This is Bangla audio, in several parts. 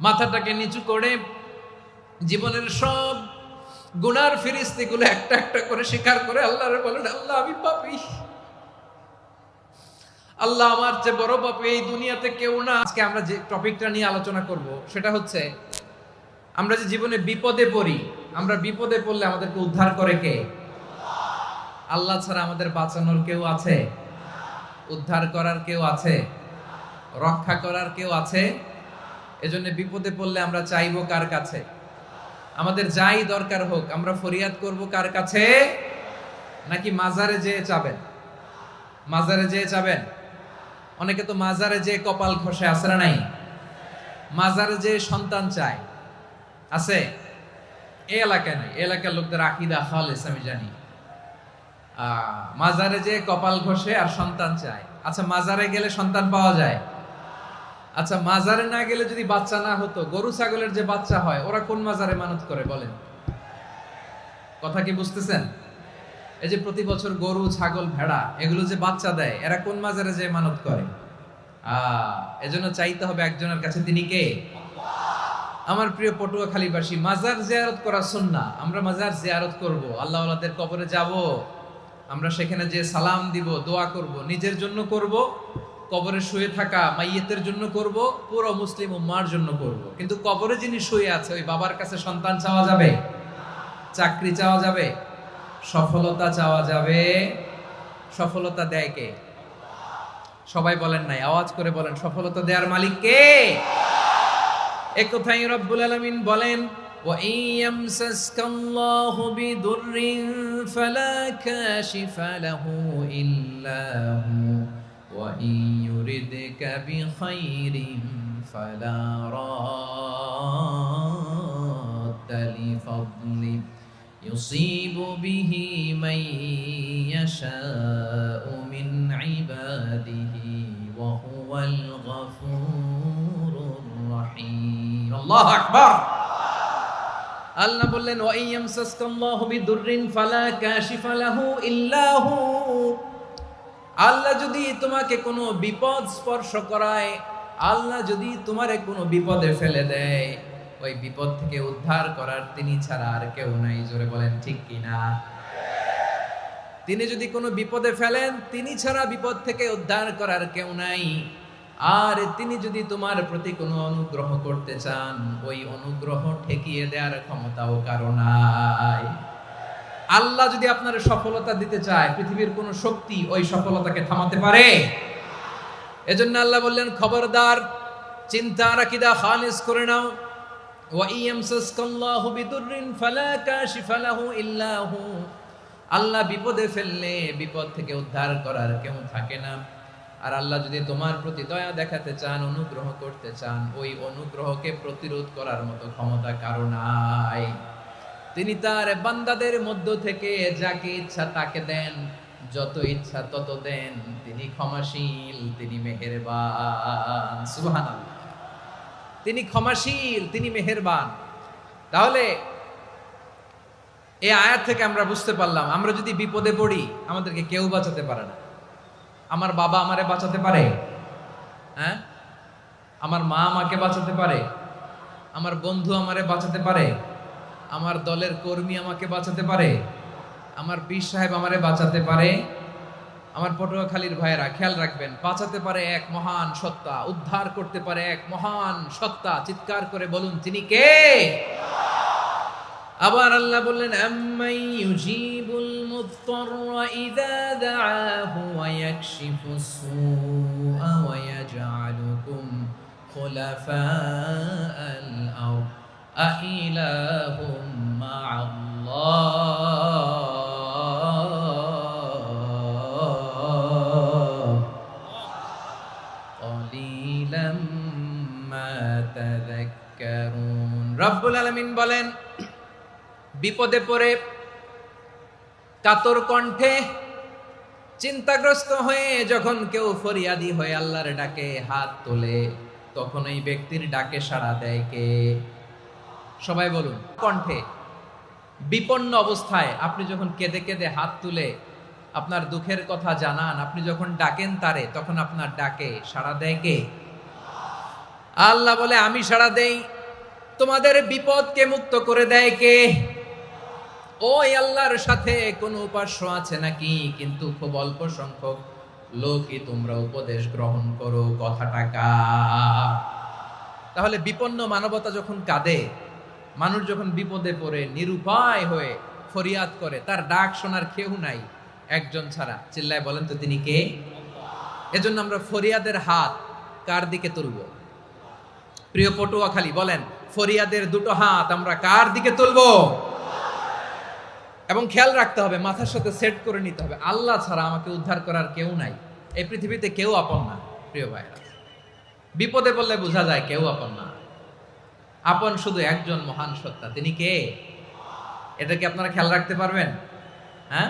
মাথাটাকে নিচু করে জীবনের সব গুনার ফিরিস্তিগুলো একটা একটা করে স্বীকার করে আল্লাহরে বলেন, আল্লাহ আমি পাপী, আল্লাহ আমার চেয়ে বড় পাপী এই দুনিয়াতে কেউ না। আজকে আমরা যে টপিকটা নিয়ে আলোচনা করব সেটা হচ্ছে, আমরা যে জীবনে বিপদে পড়ি, আমরা বিপদে পড়লে আমাদেরকে উদ্ধার করে কে? আল্লাহ ছাড়া আমাদের বাঁচানোর কেউ আছে? উদ্ধার করার কেউ আছে? রক্ষা করার কেউ আছে? এজন্য বিপদে পড়লে আমরা চাইবো কার কাছে? আমাদের যাই দরকার হোক আমরা ফরিয়াদ করব কার কাছে? নাকি মাজারে যেয়ে চাবেন? মাজারে যেয়ে চাবেন? অনেকে তো মাজারে যেয়ে কপাল ঘষে, আছে না নাই? মাজারে যেয়ে সন্তান চায়, আছে? এই এলাকায় নাই, এই এলাকার লোকদের আকীদা খালেস আমি জানি। মাজারে যেয়ে কপাল ঘষে আর সন্তান চায়। আচ্ছা, মাজারে গেলে সন্তান পাওয়া যায়? আচ্ছা, মাজারে না গেলে যদি বাচ্চা না হতো, গরু ছাগলের যে বাচ্চা হয় ওরা কোন মাজারে মানত করে বলেন? কথা কি বুঝতেছেন? এই যে প্রতি বছর গরু ছাগল ভেড়া এগুলো যে বাচ্চা দেয়, এরা কোন মাজারে যে মানত করে? এজন্য চাইতে হবে একজনের কাছে, তিনি কে? আমার প্রিয় পটুয়াখালীবাসী, মাজার জিয়ারত করা সুন্নাহ। আমরা মাজার জিয়ারত করব, আল্লাহ ওয়ালাদের কবরে যাব, আমরা সেখানে যে সালাম দিব, দোয়া করব, নিজের জন্য করব, কবরে শুয়ে থাকা মাইয়েতের জন্য করব, পুরো মুসলিম উম্মার জন্য করব। কিন্তু কবরে যিনি শুয়ে আছে ওই বাবার কাছে সন্তান চাওয়া যাবে? চাকরি চাওয়া যাবে? সফলতা চাওয়া যাবে? সফলতা দেয় কে? সবাই বলেন নাই, আওয়াজ করে বলেন, সফলতা দেওয়ার মালিক কে? এক কথাই রব্বুল আলামিন বলেন, ওয়া ইয়ামসাসকাল্লাহু বিদুররিন ফালা কাশিফা লাহু ইল্লা হু ওয়া ইয়ুরিদকা বিখাইরিন ফালা রাদ্দা লিফাদলি ইউসিবু বিহি মান ইয়াশাউ মিন ইবাদিহি ওয়া হুয়াল গফুরুর রহিম। আল্লাহু আকবার। আল্লাহ বললেন, ওয়া ইয়ামসাসকাল্লাহু বিদুররিন ফালা কাশিফা লাহু ইল্লা হু। আল্লাহ যদি তোমাকে কোনো বিপদ স্পর্শ করায়, আল্লাহ যদি তোমারে কোনো বিপদে ফেলে দেয়, ওই বিপদ থেকে উদ্ধার করার তিনি ছাড়া আর কেউ নাই। জোরে বলেন ঠিক কিনা? তিনি যদি কোনো বিপদে ফেলেন, তিনি ছাড়া বিপদ থেকে উদ্ধার করার কেউ নাই। আর তিনি যদি তোমার প্রতি কোনো অনুগ্রহ করতে চান, ওই অনুগ্রহ ঠেকিয়ে দেওয়ার ক্ষমতাও কারো নাই। আল্লাহ যদি আপনার সফলতা দিতে চায়, পৃথিবীর কোনো শক্তি ওই সফলতাকে থামাতে পারে? এজন্য আল্লাহ বললেন, খবরদার, চিন্তার আকীদা খালিস করে নাও। ওয়া ইয়ামসাসকাল্লাহু বিদুররিন ফালা কাশিফা লাহু ইল্লা হু। আল্লাহ বিপদে ফেললে বিপদ থেকে উদ্ধার করার কেউ থাকে না। আর আল্লাহ যদি তোমার প্রতি দয়া দেখাতে চান, অনুগ্রহ করতে চান, ওই অনুগ্রহকে প্রতিরোধ করার মতো ক্ষমতা কারো নাই। তিনি তার বান্দাদের মধ্য থেকে যাকে ইচ্ছা তাকে দেন, যত ইচ্ছা তত দেন। তিনি ক্ষমাশীল, তিনি মেহেরবান। সুবহানাল্লাহ। তিনি ক্ষমাশীল, তিনি মেহেরবান। তাহলে এই আয়াত থেকে আমরা বুঝতে পারলাম, আমরা যদি বিপদে পড়ি আমাদেরকে কেউ বাঁচাতে পারে না। আমার বাবা আমারে বাঁচাতে পারে? হ্যাঁ? আমার মা আমাকে বাঁচাতে পারে? আমার বন্ধু আমারে বাঁচাতে পারে? আমার দলের কর্মী আমাকে বাঁচাতে পারে? আমার পীর সাহেব আমারে বাঁচাতে পারে? আমার পটুয়াখালীর ভাইয়েরা খেয়াল রাখবেন, বাঁচাতে পারে এক মহান সত্তা, উদ্ধার করতে পারে এক মহান সত্তা। চিৎকার করে বলুন, তিনি কে? আবার আল্লাহ বললেন, আম্মাই ইউজিবুল মুত্তাররা ইযা দাআহু ওয়া ইয়াকশিফুস সুআ ওয়া ইয়াজআলুকুম খুলাফাআল আরদ আইলাহুম মা'আল্লাহ ক্বালিলাম মা তাযাক্কারুন। রব্বুল আলামিন বলেন, বিপদে পড়ে কাতর কণ্ঠে চিন্তাগ্রস্ত হয়ে যখন কেউ ফরিয়াদি হয়ে আল্লাহর ডাকে হাত তোলে, তখন এই ব্যক্তির ডাকে সাড়া দেয় কে? সবাই বলুন। কণ্ঠে বিপন্ন অবস্থায় আপনি যখন কেঁদে কেঁদে হাত তুলে আপনার দুঃখের কথা জানান, আপনি যখন ডাকেন তারে, তখন আপনার ডাকে সাড়া দেয় কে? আল্লাহ বলে আমি সাড়া দেই, তোমাদের বিপদকে মুক্ত করে দেয় কে? ওই আল্লাহর সাথে কোনো উপাস্য আছে নাকি? কিন্তু খুব অল্প সংখ্যক লোকই তোমরা উপদেশ গ্রহণ করো। কথাটা কার? তাহলে বিপন্ন মানবতা যখন কাঁদে, মানুষ যখন বিপদে পড়ে নিরুপায় হয়ে ফরিয়াদ করে, তার ডাক শোনার কেউ নাই একজন ছাড়া। চিল্লায় বলেন তো তিনি কে? এজন্য আমরা ফরিয়াদের হাত কার দিকে তুলব? প্রিয় পটুয়াখালী বলেন, ফরিয়াদের দুটো হাত আমরা কার দিকে তুলব? এবং খেয়াল রাখতে হবে, মাথার সাথে সেট করে নিতে হবে, আল্লাহ ছাড়া আমাকে উদ্ধার করার কেউ নাই। এই পৃথিবীতে কেউ আপন না। প্রিয় ভাইরা, বিপদে পড়লে বোঝা যায় কেউ আপন না। আপন শুধু একজন মহান সত্তা, তিনি কে? এটা কি আপনারা খেয়াল রাখতে পারবেন? হ্যাঁ,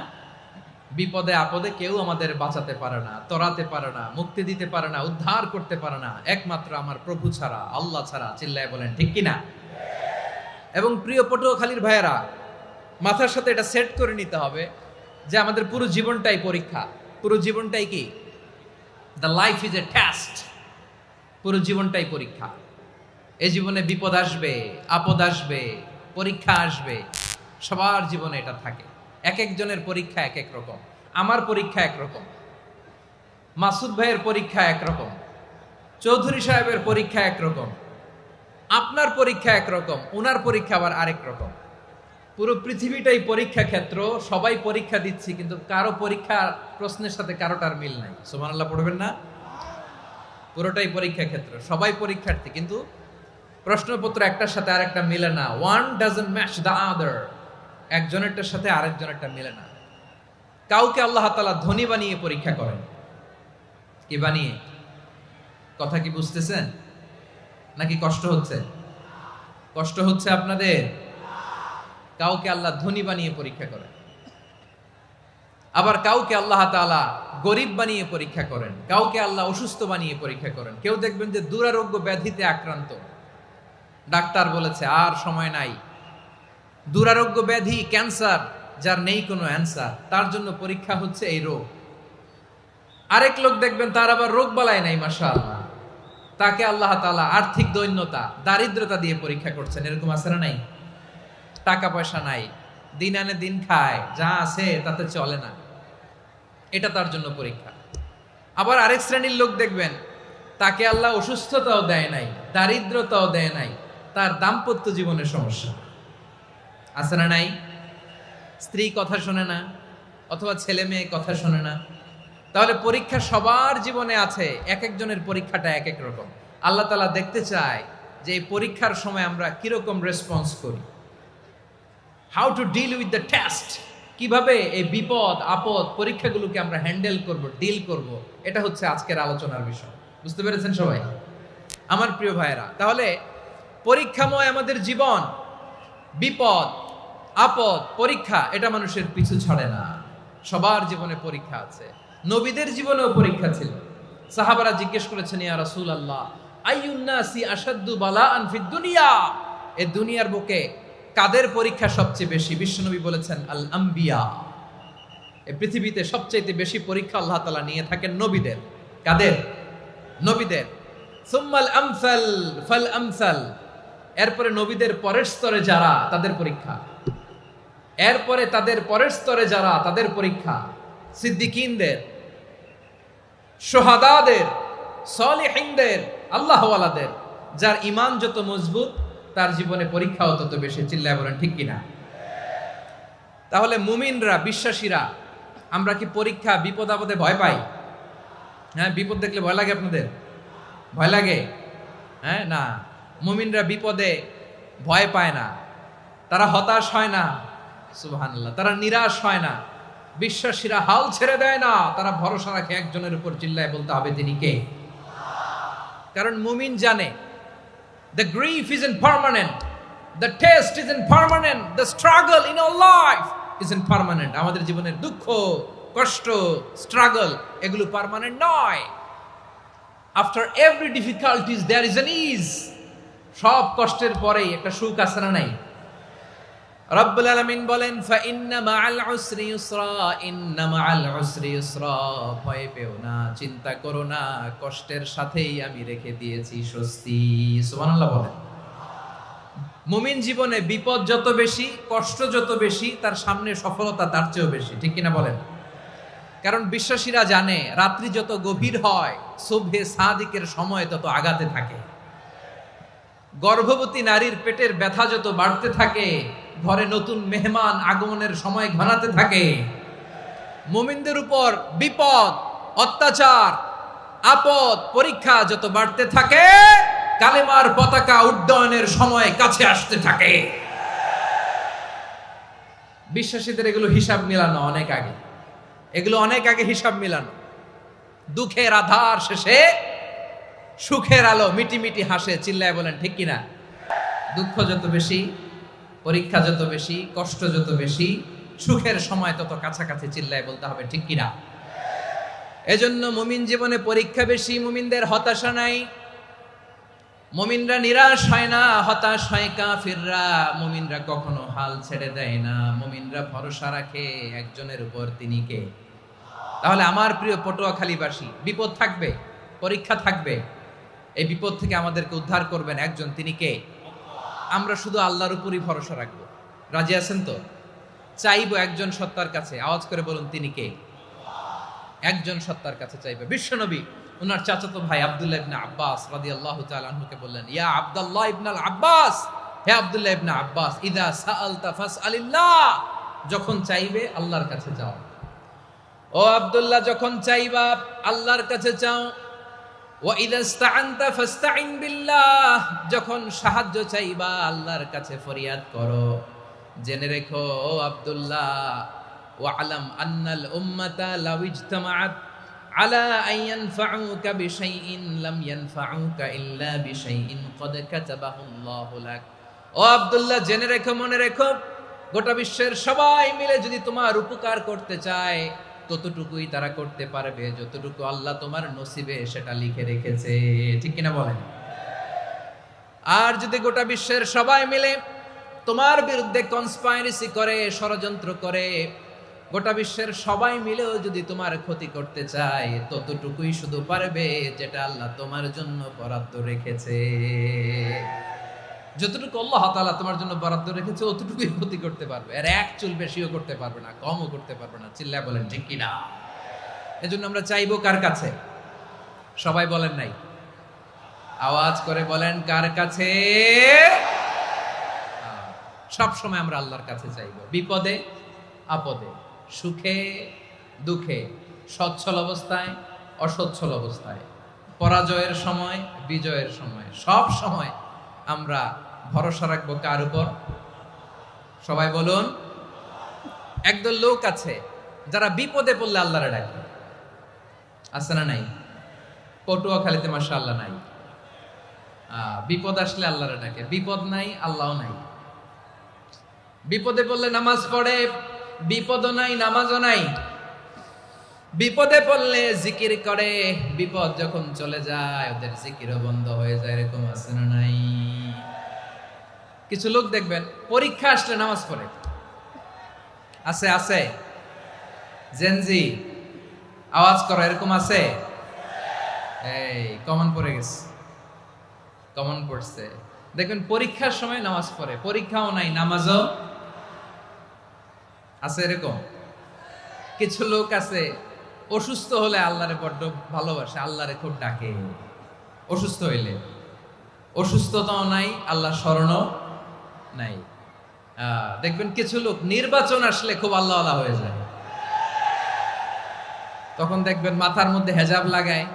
বিপদে আপদে কেউ আমাদের বাঁচাতে পারে না, তরাতে পারে না, মুক্তি দিতে পারে না, উদ্ধার করতে পারে না, একমাত্র আমার প্রভু ছাড়া, আল্লাহ ছাড়া। চিল্লায় বলেন ঠিক কিনা? এবং প্রিয় পটুয়াখালীর ভাইয়েরা, মাথার সাথে এটা সেট করে নিতে হবে যে আমাদের পুরো জীবনটাই পরীক্ষা। পুরো জীবনটাই কি? The life is a test. পুরো জীবনটাই পরীক্ষা। এই জীবনে বিপদ আসবে, আপদ আসবে, পরীক্ষা আসবে, সবার জীবনে এটা থাকে। এক একজনের পরীক্ষা এক এক রকম। আমার পরীক্ষা একরকম, মাসুদ ভাইয়ের পরীক্ষা একরকম, চৌধুরী সাহেবের পরীক্ষা একরকম, আপনার পরীক্ষা একরকম, উনার পরীক্ষা আবার আরেক রকম। পুরো পৃথিবীটাই পরীক্ষা ক্ষেত্র, সবাই পরীক্ষা দিচ্ছি, কিন্তু কারো পরীক্ষা প্রশ্নের সাথে কারোটার মিল নাই। সুবহানাল্লাহ পড়বেন না? পুরোটাই পরীক্ষা ক্ষেত্র, সবাই পরীক্ষার্থী, কিন্তু প্রশ্নপত্র একটার সাথে আরেকটা মিলে না। One doesn't match the other. একজনেরটার সাথে আরেকজনেরটা মিলে না। কাউকে আল্লাহ তাআলা ধনী বানিয়ে পরীক্ষা করেন। কি বানিয়ে? কথা কি বুঝতেছেন নাকি কষ্ট হচ্ছে? কষ্ট হচ্ছে আপনাদের? কাউকে আল্লাহ ধনী বানিয়ে পরীক্ষা করেন, আবার কাউকে আল্লাহ তাআলা গরিব বানিয়ে পরীক্ষা করেন, কাউকে আল্লাহ অসুস্থ বানিয়ে পরীক্ষা করেন। কেউ দেখবেন যে দুরারোগ্য ব্যাধিতে আক্রান্ত, ডাক্তার বলেছে আর সময় নাই, দুরারোগ্য ব্যাধি, ক্যান্সার, যার নেই কোনো অ্যান্সার, তার জন্য পরীক্ষা হচ্ছে এই রোগ। আরেক লোক দেখবেন তার আবার রোগ বালাই নাই, মাশাআল্লাহ, তাকে আল্লাহ তাআলা আর্থিক দৈন্যতা, দারিদ্রতা দিয়ে পরীক্ষা করছেন। এরকম আছে না নাই? টাকা পয়সা নাই, দিন আনে দিন খায়, যা আছে তাতে চলে না, এটা তার জন্য পরীক্ষা। আবার আরেক শ্রেণীর লোক দেখবেন তাকে আল্লাহ অসুস্থতাও দেয় নাই, দারিদ্রতাও দেয় নাই, তার দাম্পত্য জীবনের সমস্যা। আছে না নাই? স্ত্রী কথা শোনে না, অথবা ছেলে মেয়ে কথা শোনে না। তাহলে পরীক্ষা সবার জীবনে আছে, এক একজনের পরীক্ষাটা এক এক রকম। আল্লাহ তাআলা দেখতে চায় যে এই পরীক্ষার সময় আমরা কিরকম রেসপন্স করি। How to deal with the test, কিভাবে এই বিপদ আপদ পরীক্ষাগুলোকে আমরা হ্যান্ডেল করব, ডিল করব, এটা হচ্ছে আজকের আলোচনার বিষয়। বুঝতে পেরেছেন সবাই আমার প্রিয় ভাইয়েরা? তাহলে পরীক্ষাময় আমাদের জীবন, বিপদ আপদ পরীক্ষা, এটা মানুষের পিছু ছাড়ে না। সবার জীবনে পরীক্ষা আছে। নবীদের জীবনেও পরীক্ষা ছিল। সাহাবারা জিজ্ঞেস করেছেন, ইয়া রাসূলুল্লাহ, আইয়ুন নাসি আশাদ্দু বালাআন ফিদ দুনিয়া, এই দুনিয়ার বুকে কাদের পরীক্ষা সবচেয়ে বেশি? বিশ্বনবী বলেছেন, আল আম্বিয়া। এই পৃথিবীতে সবচেয়ে বেশি পরীক্ষা আল্লাহ তাআলা নিয়ে থাকেন নবীদের। কাদের? নবীদের। সুম্মাল আমসাল ফাল আমসাল, এরপরে নবীদের পরের স্তরে যারা, তাদের পরীক্ষা। এরপরে তাদের পরের স্তরে যারা, তাদের পরীক্ষা। সিদ্দিকিনদের, শুহাদাদের, সলিহিনদের, আল্লাহওয়ালাদের, যার ঈমান যত মজবুত তার জীবনে পরীক্ষাও তত বেশি। চিল্লায় বলেন ঠিক কিনা? তাহলে মুমিনরা, বিশ্বাসীরা, আমরা কি পরীক্ষা বিপদ আপদে ভয় পাই? হ্যাঁ, বিপদ দেখলে ভয় লাগে আপনাদের? ভয় লাগে? হ্যাঁ, না, মুমিনরা বিপদে ভয় পায় না, তারা হতাশ হয় না, সুবহানাল্লাহ, তারা নিরাশ হয় না। বিশ্বাসীরা হাল ছেড়ে দেয় না, তারা ভরসা রাখে একজনের উপর। চিল্লায় বলতে হবে তিনি কে? কারণ মুমিন জানে the grief isn't permanent, the test isn't permanent, the struggle in our life isn't permanent. আমাদের জীবনের দুঃখ, কষ্ট, স্ট্রাগল, এগুলো পার্মানেন্ট নয়। After every difficulties there is an ease. সব কষ্টের পরেই একটা সুখ আছে না নাই? রব্বুল আলামিন বলেন ফাইন্না মাআল উসরি ইউসরা, ইন্না মাআল উসরি ইউসরা, ভয় পেও না, চিন্তা করো না, কষ্টের সাথেই আমি রেখে দিয়েছি স্বস্তি। সুবহানাল্লাহ বলেন। মুমিন জীবনে বিপদ যত বেশি, কষ্ট যত বেশি, তার সামনে সফলতা তার চেয়েও বেশি, ঠিক কিনা বলেন? কারণ বিশ্বাসীরা জানে রাত্রি যত গভীর হয় সুবহে সাদিকের সময় তত আগাতে থাকে। গর্ভবতী নারীর পেটের ব্যথা যত বাড়তে থাকে, ঘরে নতুন মেহমান আগমনের সময় ঘনাতে থাকে। মুমিনদের উপর বিপদ, অত্যাচার, আপদ, পরীক্ষা যত বাড়তে থাকে, কালেমার পতাকা উড্ডয়নের সময় কাছে আসতে থাকে। বিশ্বাসীদের এগুলো হিসাব মিলানো অনেক আগে, এগুলো অনেক আগে হিসাব মিলানো। দুঃখের আধার শেষে সুখের আলো মিটি মিটি হাসে, চিল্লায় বলেন ঠিক কিনা? দুঃখ যত বেশি, পরীক্ষা যত বেশি, কষ্ট যত বেশি, সুখের সময় তত কাছাকাছি, চিল্লায় বলতে হবে ঠিক কিনা? এজন্য মুমিন জীবনে পরীক্ষা বেশি, মুমিনদের হতাশা নাই, মুমিনরা নিরাশ হয় না, হতাশ হয় কাফিররা। মুমিনরা কখনো হাল ছেড়ে দেয় না, মুমিনরা ভরসা রাখে একজনের উপর, তিনি কে? তাহলে আমার প্রিয় পটুয়াখালীবাসী, বিপদ থাকবে, পরীক্ষা থাকবে, এই বিপদ থেকে আমাদেরকে উদ্ধার করবেন একজন, তিনি কে? আমরা শুধু আল্লাহর উপরই ভরসা রাখবো। রাজি আছেন তো? চাইবো একজন সত্তার কাছে, আওয়াজ করে বলুন তিনি কে? একজন সত্তার কাছে চাইবে। বিশ্বনবী ওনার চাচাতো ভাই আব্দুল্লাহ ইবনে আব্বাস রাদিয়াল্লাহু তাআলা আনহুকে বললেন, ইয়া আব্দুল্লাহ ইবনুল আব্বাস, হে আব্দুল্লাহ ইবনে আব্বাস, ইদা সাআলতা ফাসআলিল্লাহ, যখন চাইবে আল্লাহর কাছে যাও। ও আব্দুল্লাহ, যখন চাইবা আল্লাহর কাছে চাও। ওয়া ইদা ইসতাআনতা ফাসতাইন বিল্লাহ, যখন সাহায্য চাইবা আল্লাহর কাছে ফরিয়াদ করো। জেনে রেখো ও আব্দুল্লাহ, ওয়া'লাম আন্নাল উম্মাতা লাউ ইজতামাআত আলা আন ইয়ানফাউকা বিশাইইন লাম ইয়ানফাউকা ইল্লা বিশাইইন ক্বাদ কাতাবাহু আল্লাহু লাক। ও আব্দুল্লাহ, জেনে রেখো, মনে রেখো, গোটা বিশ্বের সবাই মিলে যদি তোমার উপকার করতে চায় ততটুকুই তারা করতে পারবে যতটুকু আল্লাহ তোমার নসিবে সেটা লিখে রেখেছে, ঠিক কিনা বলেন? আর যদি গোটা বিশ্বের সবাই মিলে তোমার বিরুদ্ধে কনস্পাইরেসি করে, ষড়যন্ত্র করে, গোটা বিশ্বের সবাই মিলেও যদি তোমার ক্ষতি করতে চায় ততটুকুই শুধু পারবে যেটা আল্লাহ তোমার জন্য বরাদ্দ রেখেছে। যতটুকু আল্লাহ তাআলা তোমার জন্য বরাদ্দ রেখেছে অতটুকুই ক্ষতি করতে পারবে, আর এক চুল বেশিও করতে পারবে না, কমও করতে পারবে না, চিল্লায় বলেন ঠিক কিনা? এজন্য আমরা চাইবো কার কাছে? সবাই বলেন নাই, আওয়াজ করে বলেন কার কাছে? সব সময় আমরা আল্লাহর কাছে চাইবো, বিপদে আপদে, সুখে দুঃখে, সচ্ছল অবস্থায় অসচ্ছল অবস্থায়, পরাজয়ের সময় বিজয়ের সময়, সব সময় আমরা ভরসা রাখবো কার উপর? সবাই বলুন। একদল লোক আছে যারা বিপদে পড়লে আল্লাহরে ডাকে, আছে না নাই? পটুয়াখালীতে মাশাআল্লাহ নাই। বিপদ আসলে আল্লাহরে ডাকে, বিপদ নাই আল্লাহও নাই। বিপদে পড়লে নামাজ পড়ে, বিপদও নাই নামাজও নাই। বিপদে পড়লে জিকির করে, বিপদ যখন চলে যায় ওদের জিকিরও বন্ধ হয়ে যায়। এরকম আছে না নাই? কিছু লোক দেখবেন পরীক্ষা আসলে নামাজ পড়ে, আছে আছে? জেনজি আওয়াজ করো, এরকম আছে? এই কমন পড়ে গেছে, কমন পড়ছে। দেখবেন পরীক্ষার সময় নামাজ পড়ে, পরীক্ষাও নাই নামাজও আছে। এরকম কিছু লোক আছে অসুস্থ হলে আল্লাহরে বড্ড ভালোবাসে, আল্লাহরে খুব ডাকে। অসুস্থ হইলে অসুস্থতাও নাই, আল্লাহ স্মরণও নাই। দেখবেন কিছু লোক নির্বাচন আসলে খুব আল্লাহ আল্লাহ হয়ে যায়, তখন দেখবেন মাথার মধ্যে হেজাব লাগায়,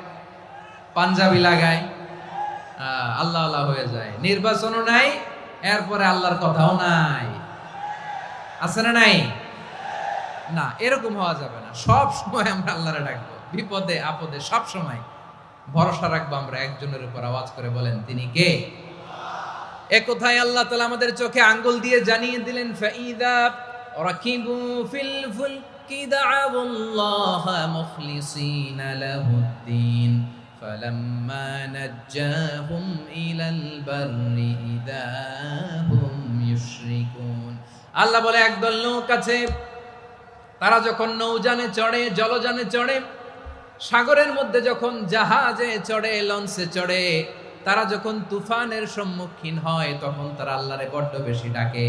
পাঞ্জাবি লাগায়, আল্লাহ আল্লাহ হয়ে যায়। নির্বাচনও নাই, এরপরে আল্লাহর কথাও নাই, আছে না নাই? না, এরকম হওয়া যাবে না। সব সময় আমরা আল্লাহরে ডাকবো, বিপদে আপদে সব সময় ভরসা রাখবো আমরা একজনের উপর। আওয়াজ করে বলেন তিনি কে? এ কথায় আল্লাহ তাআলা আমাদের চোখে আঙ্গুল দিয়ে জানিয়ে দিলেন, ফাইদা রাকিবু ফিল ফুলকি দা'আউল্লাহা মুখলিসিনা লাহুদ্দিন ফালাম্মা নাজ্জাহুম ইলাল বাররি ইদা হুম ইউশরিকুন। আল্লাহ বলে একদল নৌক আছে, তারা যখন নৌযানে চড়ে, জলযানে চড়ে, সাগরের মধ্যে যখন জাহাজে চড়ে, লঞ্চে চড়ে, তারা যখন তুফানের সম্মুখীন হয় তখন তারা আল্লাহরে বড্ড বেশি ডাকে,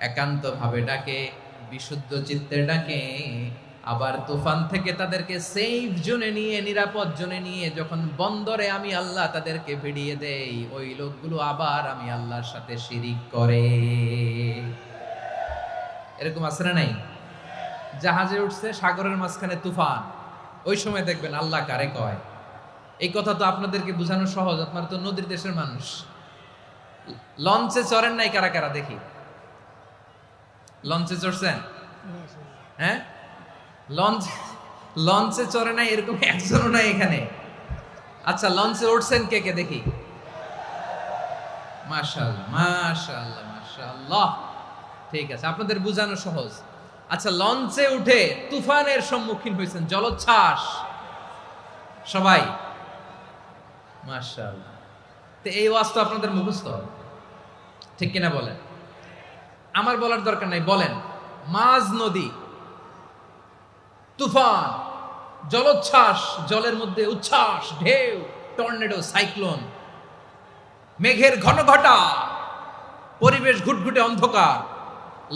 একান্ত ভাবে ডাকে, বিশুদ্ধ চিত্তে ডাকে। আবার তুফান থেকে তাদেরকে সেফ জোনে নিয়ে, নিরাপদ জোনে নিয়ে যখন বন্দরে আমি আল্লাহ তাদেরকে ভিড়িয়ে দেই, ওই লোকগুলো আবার আমি আল্লাহর সাথে শিরিক করে। এরকম আছে না নাই? জাহাজে উঠছে, সাগরের মাঝখানে তুফান, ওই সময় দেখবেন আল্লাহ কারে কয়। এই কথা তো আপনাদেরকে বোঝানো সহজ, আপনারা তো নদীর দেশের মানুষ। লঞ্চে চড়েন নাই কারা কারা দেখি? লঞ্চে চড়ছেন? হ্যাঁ, লঞ্চে চড়ে নাই এরকম একজনও নাই এখানে। আচ্ছা, লঞ্চে উঠছেন কে কে দেখি? মাশাআল্লাহ, মাশাআল্লাহ, মাশাআল্লাহ। ঠিক আছে, আপনাদের বোঝানো সহজ। আচ্ছা, লঞ্চে উঠে তুফানের সম্মুখীন হয়েছেন, জলোচ্ছ্বাস সবাই, মাশাআল্লাহ। তো এই ওয়াজ তো আপনাদের মুখস্থ, ঠিক কিনা বলেন? আমার বলার দরকার নাই, বলেন। মাঝ নদী, তুফান, জলোচ্ছ্বাস, জলের মধ্যে উচ্ছ্বাস, ঢেউ, টর্নেডো, সাইক্লোন, মেঘের ঘনঘটা, পরিবেশ ঘুটঘুটে অন্ধকার,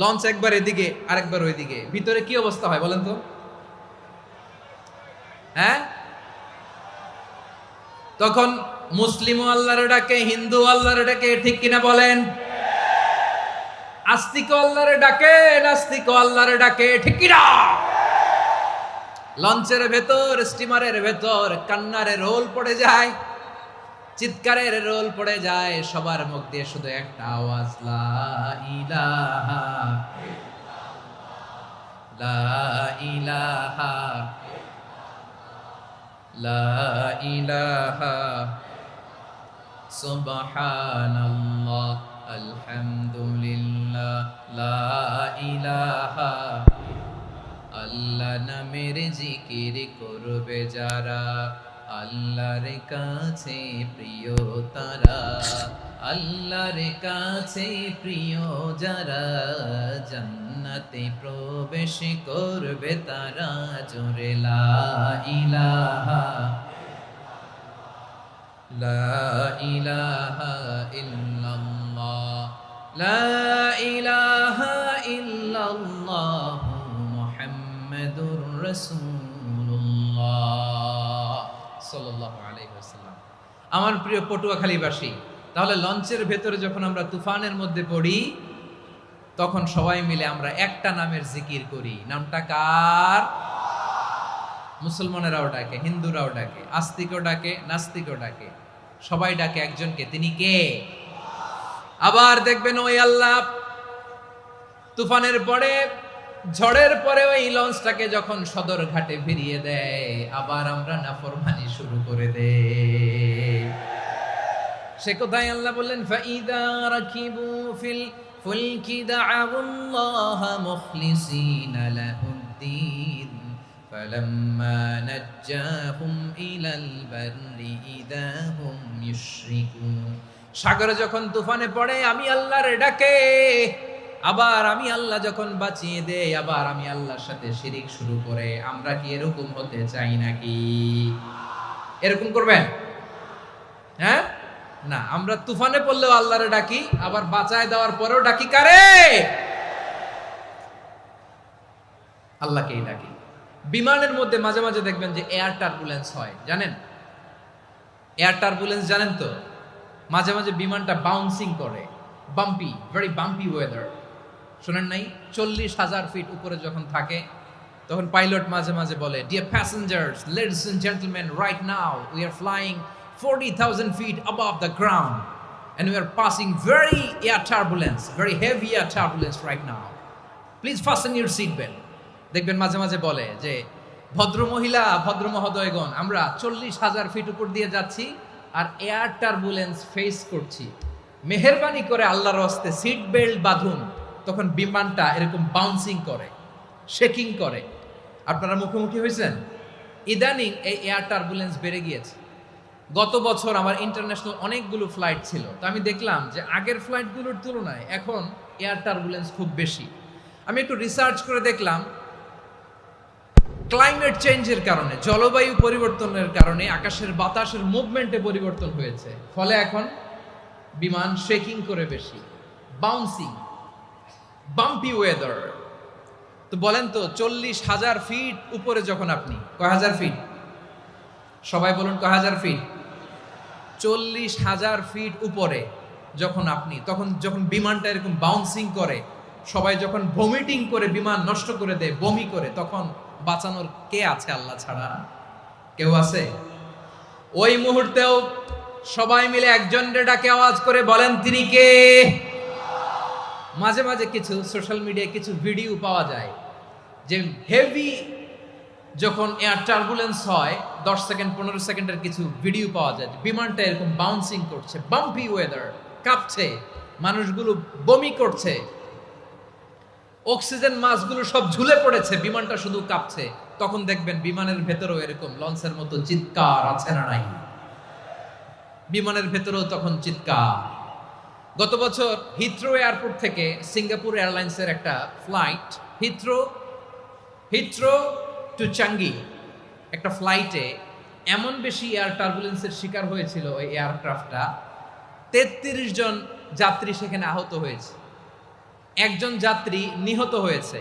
লঞ্চ একবার এদিকে আরেকবার ওইদিকে, ভিতরে কি অবস্থা হয় বলেন তো? হ্যাঁ, তখন মুসলিম আল্লাহর ডাকে, হিন্দু আল্লাহর ডাকে, ঠিক কিনা বলেন? আস্তিক আল্লাহর ডাকে, নাস্তিক আল্লাহর ডাকে, ঠিক কিনা? লঞ্চের ভেতর, স্টিমারের ভেতর কান্নারে রোল পড়ে যায়, চিৎকারের রোল পড়ে যায়, সবার মুখ দিয়ে শুধু একটা আওয়াজ, লা ইলাহা লা ইলাহা লা ইলাহা সুবহানাল্লাহ আলহামদুলিল্লাহ লা ইলাহা। আল্লাহ নামের জিকির করবে যারা, আল্লাহর কাছে প্রিয় তারা, আল্লাহর কাছে প্রিয় যারা, জান্নাতে প্রবেশ করবে তারা, জোরে লা ইলাহা লা ইলাহা ইল্লাল্লাহ লা ইলাহা ইল্লাল্লাহ মুহাম্মাদুর রাসূলুল্লাহ সাল্লাল্লাহু আলাইহি ওয়াসাল্লাম। আমার প্রিয় পটুয়াখালীবাসী, তাহলে লঞ্চের ভেতরে যখন আমরা তুফানের মধ্যে পড়ি, তখন সবাই মিলে আমরা একটা নামের জিকির করি। নামটা কার? মুসলমানেরাও ডাকে, হিন্দুরাও ডাকে, আস্তিকও ডাকে, নাস্তিকও ডাকে, সবাই ডাকে একজনকে, তিনি কে? আবার দেখবেন ওই আল্লাহ তুফানের পরে, ঝড়ের পরে ওই লঞ্চটাকে যখন সদর ঘাটে ফিরিয়ে দেয়, আবার আমরা নাফরমানি শুরু করে দেই। সে কোথায় আল্লাহ বললেন, ফাইদা রাকিবু ফিল ফুলকি দা'আউল্লাহা মুখলিসিনা লাহুদ্দিন ফালাম্মা নাজ্জাহুম ইলাল বাররি ইযা হুম ইউশরিকুন। সাগরে যখন তুফানে পড়ে আমি আল্লাহর ডাকে, আবার আমি আল্লাহ যখন বাঁচিয়ে দেই, আবার আমি আল্লাহর সাথে শিরিক শুরু করে। আমরা কি এরকম হতে চাই নাকি? এরকম করবেন? হ্যাঁ না, আমরা তুফানে পড়লেও আল্লাহরে ডাকি, আবার বাঁচায় দেওয়ার পরেও ডাকি কারে? আল্লাহকেই ডাকি। বিমানের মধ্যে মাঝে মাঝে দেখবেন যে এয়ার টার্বুলেন্স হয়, জানেন? এয়ার টার্বুলেন্স জানেন তো? মাঝে মাঝে বিমানটা বাউন্সিং করে, বাম্পি, ভেরি বাম্পি ওয়েদার। শোনেন নাই? 40,000 ফিট উপরে যখন থাকে, তখন পাইলট মাঝে মাঝে বলে, dear passengers, ladies and gentleman, right now we are flying 40,000 feet above the ground and we are passing very heavy air turbulence right now. Please fasten your seat belt. দেখবেন মাঝে মাঝে বলে যে, ভদ্র মহিলা, ভদ্র মহোদয়গণ, আমরা 40,000 ফিট উপর দিয়ে যাচ্ছি আর এয়ার টার্বুলেন্স ফেস করছি, মেহেরবানি করে আল্লাহর হস্তে সিট বেল্ট বাঁধুন। তখন বিমানটা এরকম বাউন্সিং করে, শেকিং করে। আপনারা মুখোমুখি হয়েছেন? ইদানিং এই এয়ার টার্বুলেন্স বেড়ে গিয়েছে। গত বছর আমার ইন্টারন্যাশনাল অনেকগুলো ফ্লাইট ছিল, তো আমি দেখলাম যে আগের ফ্লাইটগুলোর তুলনায় এখন এয়ার টার্বুলেন্স খুব বেশি। আমি একটু রিসার্চ করে দেখলাম, ক্লাইমেট চেঞ্জের কারণে, জলবায়ু পরিবর্তনের কারণে আকাশের বাতাসের মুভমেন্টে পরিবর্তন হয়েছে, ফলে এখন বিমান শেকিং করে বেশি, বাউন্সিং, বাম্পি ওয়েদার। তো বলেন তো 40,000 ফিট উপরে যখন আপনি, কয় হাজার ফিট, সবাই বলুন কয় হাজার ফিট, 40,000 ফিট উপরে যখন আপনি, তখন যখন বিমানটা এরকম বাউন্সিং করে, সবাই যখন ভমিটিং করে বিমান নষ্ট করে দেয়, বমি করে, তখন বাঁচানোর কে আছে আল্লাহ ছাড়া? কেউ আছে? ওই মুহূর্তেও সবাই মিলে একজনের ডাকে আওয়াজ করে বলেন তিনি কে? মাঝে মাঝে কিছু সোশ্যাল মিডিয়ায় কিছু ভিডিও পাওয়া যায় যে হেভি যখন এয়ার টার্বুলেন্স হয়, 10 সেকেন্ড 15 সেকেন্ডের কিছু ভিডিও পাওয়া যায়, বিমানটা এরকম বাউন্সিং করছে, বাম্পি ওয়েদার, কাঁপছে, মানুষগুলো বমি করছে, অক্সিজেন মাসগুলো সব ঝুলে পড়েছে, বিমানটা শুধু কাঁপছে। তখন দেখবেন বিমানের ভেতরেও এরকম লঞ্চের মতো চিৎকার আছে না নাই? বিমানের ভেতরেও তখন চিৎকার। গত বছর হিথ্রো এয়ারপোর্ট থেকে সিঙ্গাপুর এয়ারলাইন্সের একটা ফ্লাইট, হিথ্রো টু চাঙ্গি, একটা ফ্লাইটে এমন বেশি এয়ার টার্বুলেন্সের শিকার হয়েছিল ওই এয়ারক্রাফটটা, 33 জন যাত্রী সেখানে আহত হয়েছে, একজন যাত্রী নিহত হয়েছে।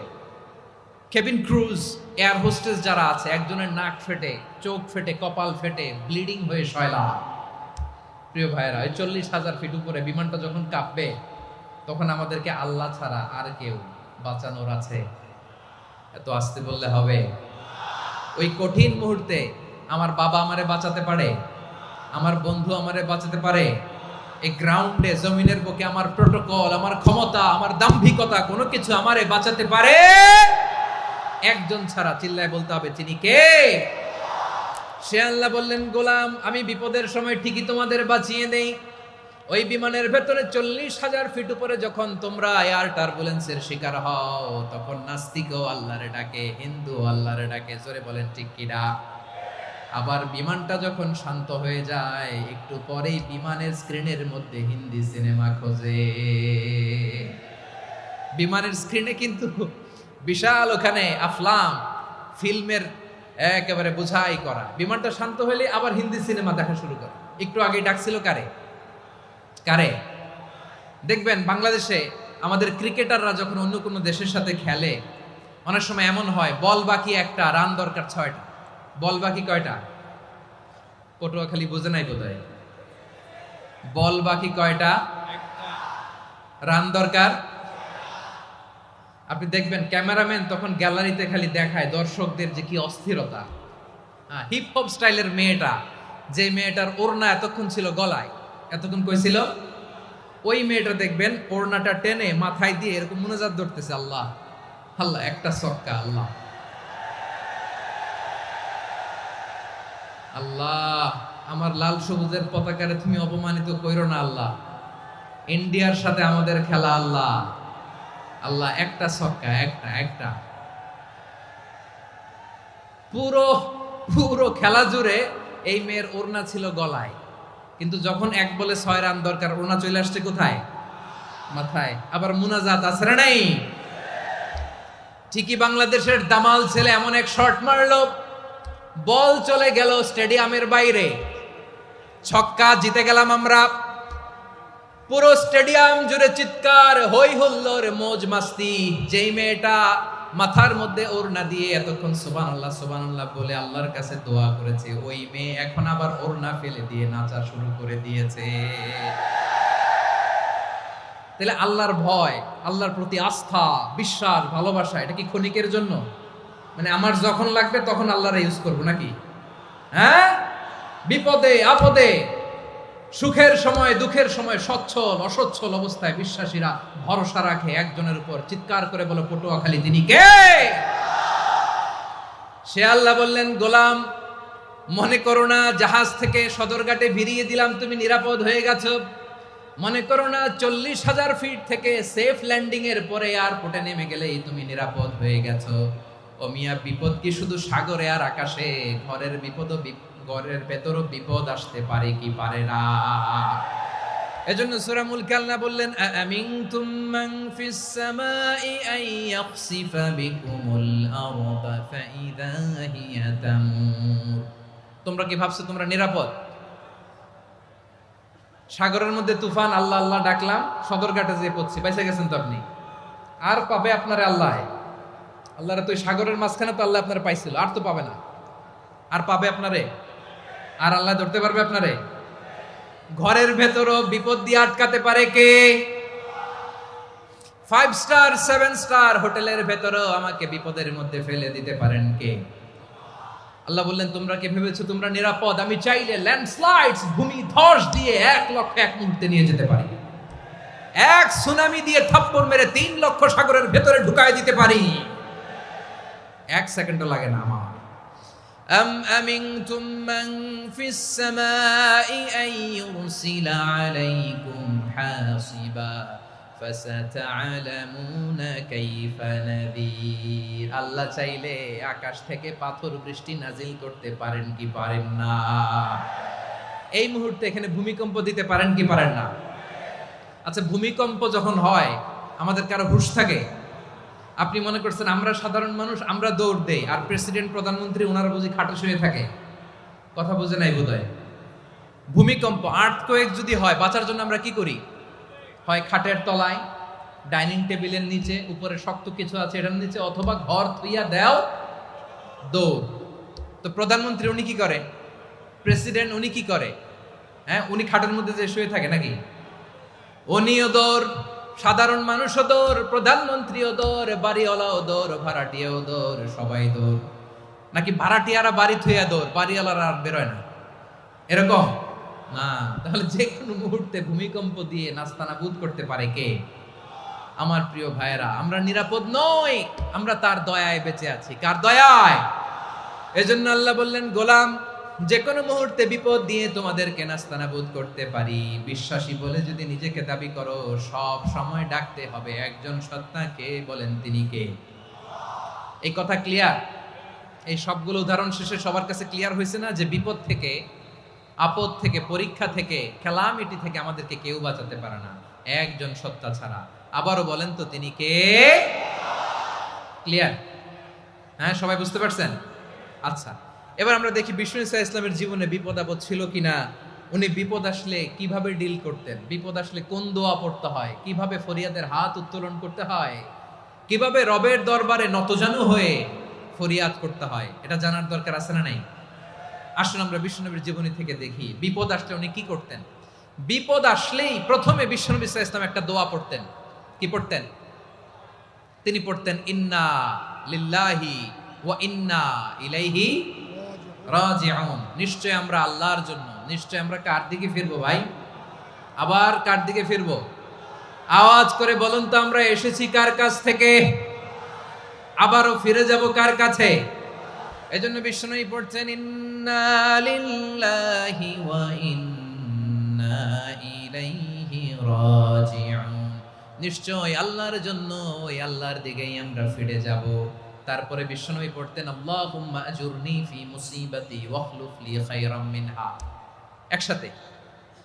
কেবিন ক্রুজ, এয়ার হোস্টেস যারা আছে, একজনের নাক ফেটে, চোখ ফেটে, কপাল ফেটে, ব্লিডিং হয়ে শয়লা। প্রিয় ভাইরা, 40,000 ফিট উপরে বিমানটা যখন কাঁপবে, তখন আমাদেরকে আল্লাহ ছাড়া আর কেউ বাঁচানোর আছে? এত আসতে বললে হবে? ওই কঠিন মুহূর্তে আমার বাবা আমারে বাঁচাতে পারে, আমার বন্ধু আমারে বাঁচাতে পারে। এই গ্রাউন্ডে, জমিনের বুকে আমার প্রোটোকল, আমার ক্ষমতা, আমার দাম্ভিকতা, কোনো কিছু আমারে বাঁচাতে পারে একজন ছাড়া। চিল্লায় বলতে হবে তিনি কে? সে আল্লাহ বললেন, গোলাম আমি বিপদের সময় ঠিকই তোমাদের বাঁচিয়ে দেই। ওই বিমানের ভেতরে 40,000 ফিট উপরে যখন তোমরা এয়ার টার্বুলেন্সের শিকার হও, তখন নাস্তিকও আল্লাহরে ডাকে, হিন্দু আল্লাহরে ডাকে। জোরে বলেন ঠিক কিনা? আবার বিমানটা যখন শান্ত হয়ে যায়, একটু পরেই বিমানের স্ক্রিনের মধ্যে হিন্দি সিনেমা খোঁজে। বিমানের স্ক্রিনে কিন্তু বিশাল ওখানে আফলাম ফিল্মের একেবারে বোঝাই করা। বিমানটা শান্ত হলে আবার হিন্দি সিনেমা দেখা শুরু করে। একটু আগে ডাকছিল কারে? দেখবেন বাংলাদেশে আমাদের ক্রিকেটাররা যখন অন্য কোনো দেশের সাথে খেলে, অনেক সময় এমন হয় বল বাকি একটা, রান দরকার 6টা। বল বাকি কয়টা? পটুয়াখালী বোঝে নাই বোধহয়। বল বাকি কয়টা? রান দরকার। আপনি দেখবেন ক্যামেরাম্যান তখন গ্যালারিতে খালি দেখায় দর্শকদের যে কি অস্থিরতা। হিপ হপ স্টাইলের মেয়েটা, যে মেয়েটার ওড়না এতক্ষণ ছিল গলায়, এতক্ষণ কই ছিল, ওই মেয়েটা দেখবেন ওড়নাটা টেনে মাথায় দিয়ে এরকম মুনাজাত ধরতেছে, আল্লাহ আল্লাহ, একটা ছক্কা, আল্লাহ আল্লাহ, আমার লাল সবুজের পতাকারে তুমি অপমানিত কইরো না আল্লাহ, ইন্ডিয়ার সাথে আমাদের খেলা, আল্লাহ আল্লাহ, একটা ছক্কা, একটা। পুরো খেলা জুড়ে এই মেয়ের ওড়না ছিল গলায়, কিন্তু যখন 1 বলে 6 রান দরকার, ওড়না চলে আসছে কোথায়? মাথায়। আবার মুনাজাত আছে না নাই? ঠিকই বাংলাদেশের দামাল ছেলে এমন এক শট মারলো, বল চলে গেল স্টেডিয়ামের বাইরে, ছক্কা, জিতে গেলাম আমরা। পুরো স্টেডিয়াম জুড়ে চিৎকার, হই হুল্লোড়, মৌজ মাস্তি। যেই মেয়েটা মাথার মধ্যে ওড়না দিয়ে এতক্ষণ সুবহানাল্লাহ সুবহানাল্লাহ বলে আল্লাহর কাছে দোয়া করেছে, ওই মেয়ে এখন আবার ওড়না ফেলে দিয়ে নাচা শুরু করে দিয়েছে। তাহলে আল্লাহর ভয়, আল্লাহর প্রতি আস্থা, বিশ্বাস, ভালোবাসা, এটা কি ক্ষণিকের জন্য? মানে আমার যখন লাগবে তখন আল্লাহরে ইউজ করবো নাকি? হ্যাঁ, বিপদে আপদে, সুখের সময় দুঃখের সময়, সচ্ছল অসচ্ছল অবস্থায় বিশ্বাসীরা ভরসা রাখে একজনের উপর। চিৎকার করে বলো, পটুয়াখালী তিনি কে? সে আল্লাহ বললেন, গোলাম মনে করো না জাহাজ থেকে সদরঘাটে ভিড়িয়ে দিলাম, তুমি নিরাপদ হয়ে গেছো। মনে করো না 40,000 ফিট থেকে সেফ ল্যান্ডিং এর পরে এয়ারপোর্টে নেমে গেলেই তুমি নিরাপদ হয়ে গেছো। ও মিয়া, বিপদ কি শুধু সাগরে আর আকাশে? ঘরের ভেতরও বিপদ আসতে পারে কি পারে না? এজন্য সূরা মুলক আল্লাহ বললেন আমিনতুম মান ফিস সামাই আন ইয়াখসিফা বিকুমুল আরদা ফাইযা হিয়া তামুর। তোমরা কি ভাবছো তোমরা নিরাপদ? সাগরের মধ্যে তুফান, আল্লাহ আল্লাহ ডাকলাম, সদরঘাটে যেয়ে পড়ছি, বাইসে গেছেন তো আপনি। আর পাবে আপনারে আল্লাহ? আল্লাহরে তো সাগরের মাঝখানে তো আল্লাহ আপনারে পাইছিল, আর তো পাবে না। আর পাবে আপনারে? আর আল্লাহ ধরতে পারবে আপনারে? ঘরের ভেতরও বিপদ দিয়ে আটকাতে পারে কে? 5 স্টার 7 স্টার হোটেলের ভেতরও আমাকে বিপদের মধ্যে ফেলে দিতে পারেন কে? আল্লাহ বললেন তোমরা কি ভেবেছো তোমরা নিরাপদ? আমি চাইলে ল্যান্ডস্লাইডস, ভূমি ধস দিয়ে 1 লক্ষ 1 মুহূর্তে নিয়ে যেতে পারি। এক সুনামি দিয়ে থাপ্পড় মেরে 3 লক্ষ সাগরের ভেতরে ঢুকায় দিতে পারি। 1 সেকেন্ডও লাগে না আমার। أم أمنتم من في السماء أن يرسل عليكم حاصبا فستعلمون كيف نذير। আল্লাহ চাইলে আকাশ থেকে পাথর বৃষ্টি নাজিল করতে পারেন কি পারেন না? এই মুহূর্তে এখানে ভূমিকম্প দিতে পারেন কি পারেন না? আচ্ছা, ভূমিকম্প যখন হয় আমাদের কারো হুঁশ থাকে? আপনি মনে করছেন আমরা সাধারণ মানুষ, আমরা দৌড় দেই, আর প্রেসিডেন্ট প্রধানমন্ত্রী ওনারা বুঝি খাটে শুয়ে থাকে? কথা বুঝে নাই বোধহয়। ভূমিকম্প, আর্থকোয়েক যদি হয়, বাঁচার জন্য আমরা কি করি? হয় খাটের তলায়, ডাইনিং টেবিলের নিচে, উপরে শক্ত কিছু আছে এটার নিচে, অথবা ঘর থুইয়া দেও দৌড়। তো প্রধানমন্ত্রী উনি কি করে? প্রেসিডেন্ট উনি কি করে? হ্যাঁ, উনি খাটের মধ্যে যে শুয়ে থাকে নাকি? উনিও দৌড়, সাধারণ মানুষও দৌড়, প্রধানমন্ত্রীও দৌড়, বাড়িওয়ালাও দৌড়, ভাড়াটিয়াও দৌড়, সবাই দৌড়। নাকি ভাড়াটিয়ারা বাড়ি থুইয়া দৌড়, বাড়িওয়ালারা আর বেরোয় না? এরকম না। তাহলে যে কোনো মুহূর্তে ভূমিকম্প দিয়ে নাস্তানাবুদ করতে পারে কে? আমার প্রিয় ভাইয়েরা, আমরা নিরাপদ নই, আমরা তার দয়ায় বেঁচে আছি। কার দয়ায়? এজন্য আল্লাহ বললেন গোলাম, যে কোনো মুহূর্তে বিপদ দিয়ে তোমাদেরকে নাস্তানাবুদ করতে পারি। বিশ্বাসী বলে যদি নিজেকে দাবি করো, সব সময় ডাকতে হবে একজন সত্তাকে। বলেন তিনি কে? এই কথা ক্লিয়ার? এই সবগুলো উদাহরণ শেষে সবার কাছে ক্লিয়ার হয়েছে না যে বিপদ থেকে, আপদ থেকে, পরীক্ষা থেকে, ক্যালামিটি থেকে আমাদেরকে কেউ বাঁচাতে পারে না একজন সত্তা ছাড়া। আবারও বলেন তো তিনি কে? ক্লিয়ার? হ্যাঁ, সবাই বুঝতে পারছেন? আচ্ছা, এবার আমরা দেখি বিষ্ণু ঈসা ইসলামের জীবনে বিপদ আপদ ছিল কিনা। উনি বিপদ আসলে কিভাবে ডিল করতেন, বিপদ আসলে কোন দোয়া পড়তে হয়, কিভাবে ফরিয়াদের হাত উত্তোলন করতে হয়, কিভাবে রবের দরবারে নতজানু হয়ে ফরিয়াদ করতে হয়, এটা জানার দরকার আছে না নাই? আসুন আমরা বিশ্বনবীর জীবনী থেকে দেখি বিপদ আসলে উনি কি করতেন। বিপদ আসলেই প্রথমে বিশ্বনবী সাল্লাল্লাহু আলাইহি ওয়াসাল্লাম একটা দোয়া পড়তেন। কি পড়তেন? তিনি পড়তেন ইন্না লিল্লাহি ওয়া ইন্না ইলাইহি রাজিউন। নিশ্চয় আমরা আল্লাহর জন্য, নিশ্চয় আমরা কার দিকে ফিরবো ভাই? আবার কার দিকে ফিরবো? আওয়াজ করে বলুন তো, আমরা এসেছি কার কাছ থেকে, আবারও ফিরে যাব কার কাছে? এজন্য বিশ্বনবী পড়ছেন ইন্না লিল্লাহি ওয়া ইন্না ইলাইহি রাজিউন। নিশ্চয় আল্লাহর জন্য, ওই আল্লাহর দিকেই আমরা ফিরে যাব। তারপরে বিশ্বনবী পড়তেন আল্লাহুম্মা আজুরনি ফি মুসিবাতি ওয়াখলুফ লি খায়রাম মিনহা। একসাথে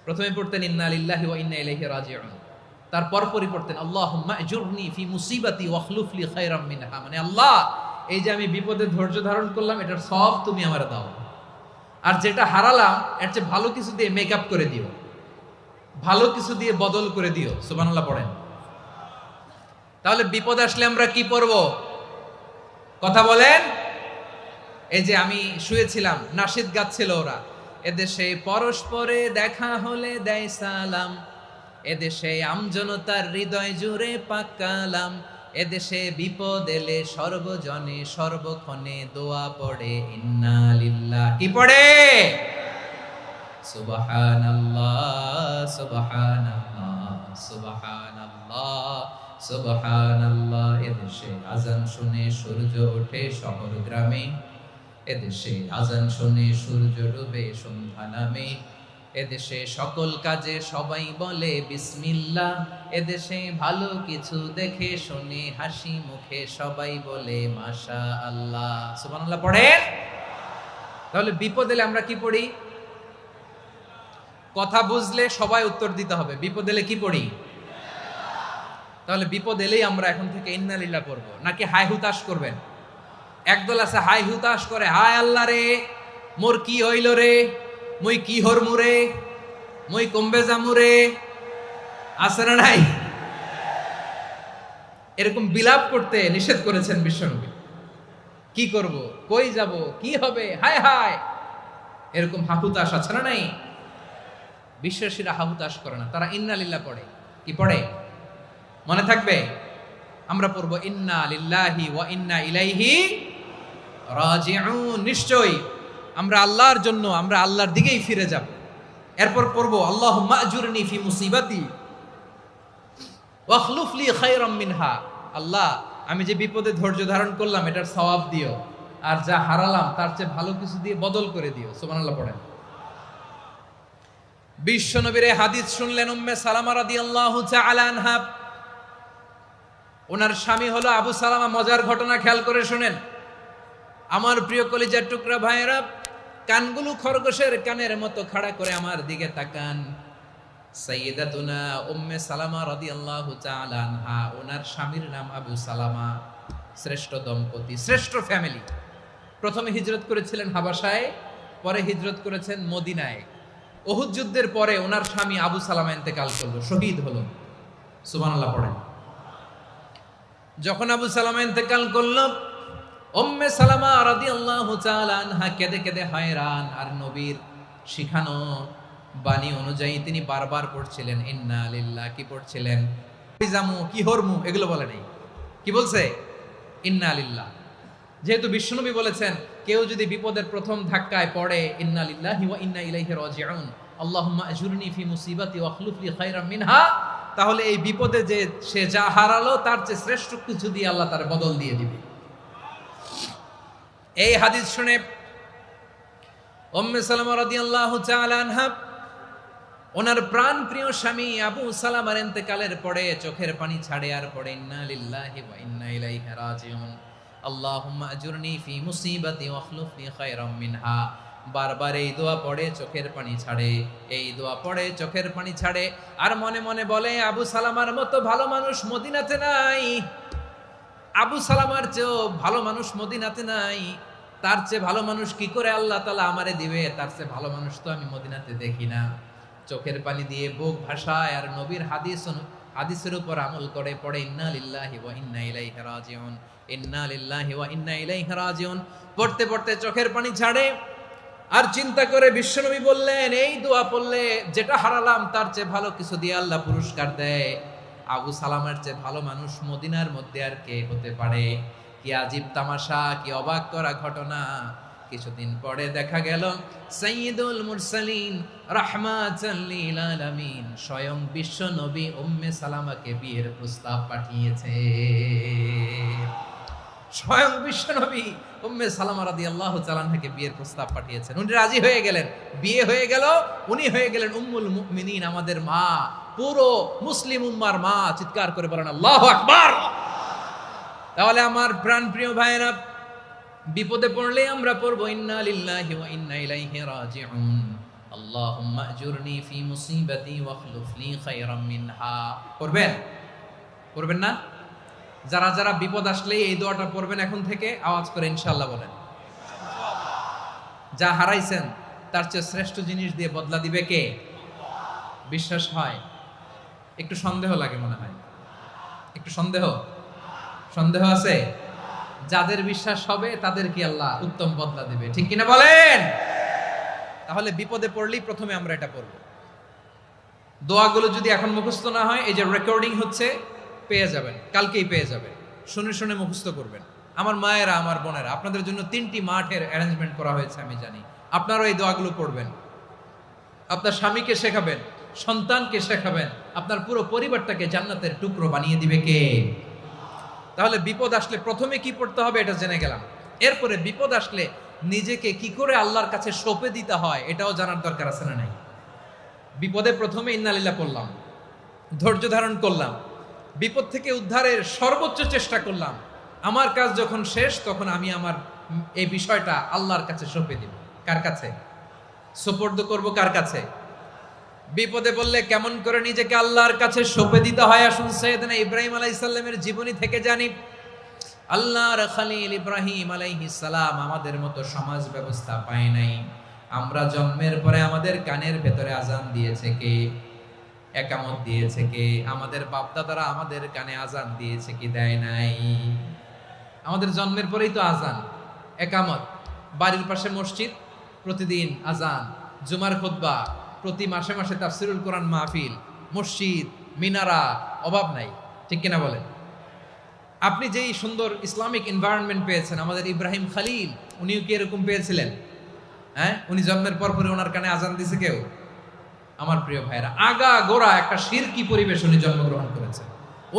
প্রথমে পড়তেন ইন্না লিল্লাহি ওয়া ইন্না ইলাইহি রাজিউন, তারপর পড়তেন আল্লাহুম্মা আজুরনি ফি মুসিবাতি ওয়াখলুফ লি খায়রাম মিনহা। মানে আল্লাহ, এই যে আমি বিপদে ধৈর্য ধারণ করলাম, এটার সব তুমি আমারে দাও, আর যেটা হারালাম এর চেয়ে ভালো কিছু দিয়ে মেকআপ করে দিও, ভালো কিছু দিয়ে বদল করে দিও। সুবহানাল্লাহ পড়েন। তাহলে বিপদ আসলে আমরা কি পড়ব? কথা বলেন। এই যে আমি শুয়েছিলাম, নাশিদ গাচ্ছিল ওরা, এদেশে পরস্পরে দেখা হলে দেয় সালাম, এদেশে আমজনতার হৃদয় জুড়ে পাকালাম, এদেশে বিপদ এলে সর্বজনে সর্বক্ষণে দোয়া পড়ে ইন্না লিল্লাহ। কি পড়ে? সুবহানাল্লাহ সুবহানাল্লাহ সুবহানাল্লাহ সুবহানাল্লাহ। এদেশে আজান শুনে সূর্য ওঠে শহর গ্রামে, এদেশে আজান শুনে সূর্য ডুবে সন্ধ্যা নামে, এদেশে সকল কাজে সবাই বলে বিসমিল্লাহ, এদেশে ভালো কিছু দেখে শুনে হাসি মুখে সবাই বলে মাশাআল্লাহ। সুবহানাল্লাহ পড়েন। তাহলে বিপদ এলে আমরা কি পড়ি? কথা বুঝলে সবাই উত্তর দিতে হবে। বিপদ এলে কি পড়ি? তাহলে বিপদ এলেই আমরা এখন থেকে ইন্না লিল্লাহ পড়বো, নাকি হাই হুতাশ করবেন? একদল আছে হাই হুতাশ করে, হায় আল্লাহ রে মোর কি হইল রে, মুই কি হরমু রে, মুই কমবে জামু রে, আছে না নাই? এরকম বিলাপ করতে নিষেধ করেছেন বিশ্বনবী। কি করব, কই যাব, কি হবে, হায় হায়, এরকম হাহুতাশ আছে না নাই? বিশ্বাসীরা হাহুতাশ করে না, তারা ইন্না লিল্লাহ পড়ে। কি পড়ে মনে থাকবে? আমরা পড়বো ইন্না লিল্লাহি ওয়া ইন্না ইলাইহি রাজিউন। নিশ্চয়ই আমরা আল্লাহর জন্য, আমরা আল্লাহর দিকেই ফিরে যাব। এরপর পড়বো আল্লাহুম্মা আজুরনি ফি মুসিবাতি ওয়াখলুফ লি খায়রাম মিনহা। আল্লাহ, আমি যে বিপদে ধৈর্য ধারণ করলাম এটার সওয়াব দিও, আর যা হারালাম তার চেয়ে ভালো কিছু দিয়ে বদল করে দিও। সুবহানাল্লাহ পড়েন। বিশ্বনবীর হাদিস শুনলেন উম্মে সালামা রাদিয়াল্লাহু তাআলা আনহা। ওনার স্বামী হলো আবু সালামা। মজার ঘটনা খেয়াল করে শুনেন আমার প্রিয় কলিজার টুকরা ভাইয়েরা। কানগুলো খরগোশের কানের মতো খাড়া করে আমার দিকে তাকান। সাইয়্যিদাতুনা উম্মে সালামা রাদিয়াল্লাহু তাআলা আনহা, ওনার স্বামীর নাম আবু সালামা। শ্রেষ্ঠ দম্পতি, শ্রেষ্ঠ ফ্যামিলি। প্রথমে হিজরত করেছিলেন হাবাসায়, পরে হিজরত করেছেন মদিনায়। উহুদ যুদ্ধের পরে ওনার স্বামী আবু সালামা ইন্তেকাল করলো, শহীদ হলো। সুবহানাল্লাহ পড়েন। যখন আবু সালামা ইন্তেকাল করলো, উম্মে সালামা রাদিয়াল্লাহু তাআলা আনহা কেঁদে কেঁদে হয়রান। আর নবীর শিখানো বাণী অনুযায়ী তিনি বারবার পড়ছিলেন ইন্না লিল্লাহ। কি পড়ছিলেন? জামু কি হরমু এগুলো বলে নাই, কি বলছে? ইন্না লিল্লাহ। যেহেতু বিশ্বনবী বলেছেন কেউ যদি বিপদের প্রথম ধাক্কায় পড়ে ইন্না লিল্লাহি ওয়া ইন্না ইলাইহি রাজিউন, আল্লাহুম্মা আজুরনি ফি মুসিবাতি ওয়াখলুফ লি খায়রাম মিনহা, তাহলে এই বিপদে যে সে যা হারালো তার চেয়ে শ্রেষ্ঠ কিছু দিয়ে আল্লাহ তার বদল দিয়ে দিবে। এই হাদিস শুনে উম্মে সালামা রাদিয়াল্লাহু তাআলা আনহা ওনার প্রাণ প্রিয় স্বামী আবু সালামার ইন্তেকালের পরে চোখের পানি ছাড়ে আর পড়ে ইন্না লিল্লাহি ওয়া ইন্না ইলাইহি রাজিউন, আল্লাহুম্মা আজুরনি ফি মুসিবাতি ওয়াখলুফ লি খায়রাম মিনহা। বারবার এই দোয়া পড়ে চোখের পানি ছাড়ে, এই দোয়া পড়ে চোখের পানি ছাড়ে, আর মনে মনে বলে আবু সালামার মতো ভালো মানুষ মদিনাতে নাই, আবু সালামার চেয়েও ভালো মানুষ মদিনাতে নাই, তার চেয়ে ভালো মানুষ কি করে আল্লাহ তাআলা আমারে দিবে, তার চেয়ে ভালো মানুষ তো আমি মদিনাতে দেখি না। চোখের পানি দিয়ে বুক ভাসায় আর নবীর হাদিসের উপর আমল করে পড়ে ইন্না লিল্লাহি ওয়া ইন্না ইলাইহি রাজিউন, ইন্না লিল্লাহি ওয়া ইন্না ইলাইহি রাজিউন। পড়তে পড়তে চোখের পানি ছাড়ে আর চিন্তা করে বিশ্বনবী বললেন এই দোয়া পড়লে যেটা হারালাম তার চেয়ে ভালো কিছু দিয়ে আল্লাহ পুরস্কার দেয়। আবু সালামের চেয়ে ভালো মানুষ মদিনার মধ্যে আর কে হতে পারে? কি আজীব তামাশা, কি অবাক করা ঘটনা। কিছুদিন পরে দেখা গেল সাইয়্যিদুল মুরসালিন রাহমাতাল লিল আলামিন স্বয়ং বিশ্ব নবী উম্মে সালামাকে বিয়ের প্রস্তাব পাঠিয়েছে। স্বয়ং বিশ্ব নবী উম্মে সালামা রাদিয়াল্লাহু তাআলা আনহাকে বিয়ের প্রস্তাব পাঠিয়েছেন। উনি রাজি হয়ে গেলেন, বিয়ে হয়ে গেল, উনি হয়ে গেলেন উম্মুল মুমিনিন, আমাদের মা, পুরো মুসলিম উম্মার মা। চিৎকার করে বলেন আল্লাহু আকবার। তাহলে আমার প্রাণ প্রিয় ভাইয়েরা, বিপদে পড়লে আমরা পড়বো ইন্না লিল্লাহি ওয়া ইন্না ইলাইহি রাজিউন, আল্লাহুম্মা আজুরনি ফি মুসিবাতি ওয়াখলুফ লি খায়রাম মিনহা। পড়বেন? পড়বেন না? যারা যারা বিপদ আসলে এই দোয়াটা পড়বেন এখন থেকে আওয়াজ করে ইনশাআল্লাহ বলেন। যা হারাইছেন তার চেয়ে শ্রেষ্ঠ জিনিস দিয়ে বদলা দিবে কে? বিশ্বাস হয়? একটু সন্দেহ লাগে মনে হয়, একটু সন্দেহ আছে? যাদের বিশ্বাস হবে তাদের কি আল্লাহ উত্তম বদলা দিবে, ঠিক কিনা বলেন? তাহলে বিপদে পড়লেই প্রথমে আমরা এটা পড়ব। দোয়াগুলো যদি এখন মুখস্থ না হয়, এই যে রেকর্ডিং হচ্ছে, পেয়ে যাবেন, কালকেই পেয়ে যাবেন। শুনে শুনে মুখস্থ করবেন। আমার মায়েরা, আমার বোনেরা, আপনাদের জন্য 3টি মাঠের অ্যারেঞ্জমেন্ট করা হয়েছে, আমি জানি। আপনারাও এই দোয়াগুলো পড়বেন, আপনার স্বামীকে শেখাবেন, সন্তানকে শেখাবেন, আপনার পুরো পরিবারটাকে জান্নাতের টুকরো বানিয়ে দিবে কে? তাহলে বিপদ আসলে প্রথমে কি পড়তে হবে এটা জেনে গেলাম। এরপরে বিপদ আসলে নিজেকে কি করে আল্লাহর কাছে সঁপে দিতে হয় এটাও জানার দরকার আছে না নাই? বিপদে প্রথমে ইন্না লিল্লাহ পড়লাম, ধৈর্য ধারণ করলাম, বিপদ থেকে উদ্ধারের সর্বোচ্চ চেষ্টা করলাম। আমার কাজ যখন শেষ তখন আমি আমার এই বিষয়টা আল্লাহর কাছে সঁপে দিব। কার কাছে সোপর্দ করব? কার কাছে? বিপদে বললে কেমন করে নিজেকে আল্লাহর কাছে সঁপে দিতে হয়, আসুন সাইয়েদনা ইব্রাহিম আলাইহিস সালামের জীবনী থেকে জানি। আল্লাহর খলিল ইব্রাহিম আলাইহিস সালাম আমাদের মতো সমাজ ব্যবস্থা পায় নাই। আমরা জন্মের পরে আমাদের কানের ভেতরে আজান দিয়েছে কে? একামত দিয়েছে কে? আমাদের বাপদাদারা আমাদের কানে আজান দিয়েছে কি দেয় নাই? আমাদের জন্মের পরেই তো আজান, একামত, বাড়ির পাশে মসজিদ, প্রতিদিন আজান, জুমার খুতবা, প্রতি মাসে মাসে তাফসিরুল কোরআন মাহফিল, মসজিদ, মিনারা, অভাব নাই, ঠিক কিনা বলেন? আপনি যেই সুন্দর ইসলামিক এনভায়রনমেন্ট পেয়েছেন, আমাদের ইব্রাহিম খলিল উনিও কি এরকম পেয়েছিলেন? হ্যাঁ, উনি জন্মের পর পরে ওনার কানে আজান দিছে কেউ? আমার প্রিয় ভাইরা, আগা গোড়া একটা শিরকি পরিবেশ উনি জন্মগ্রহণ করেছেন।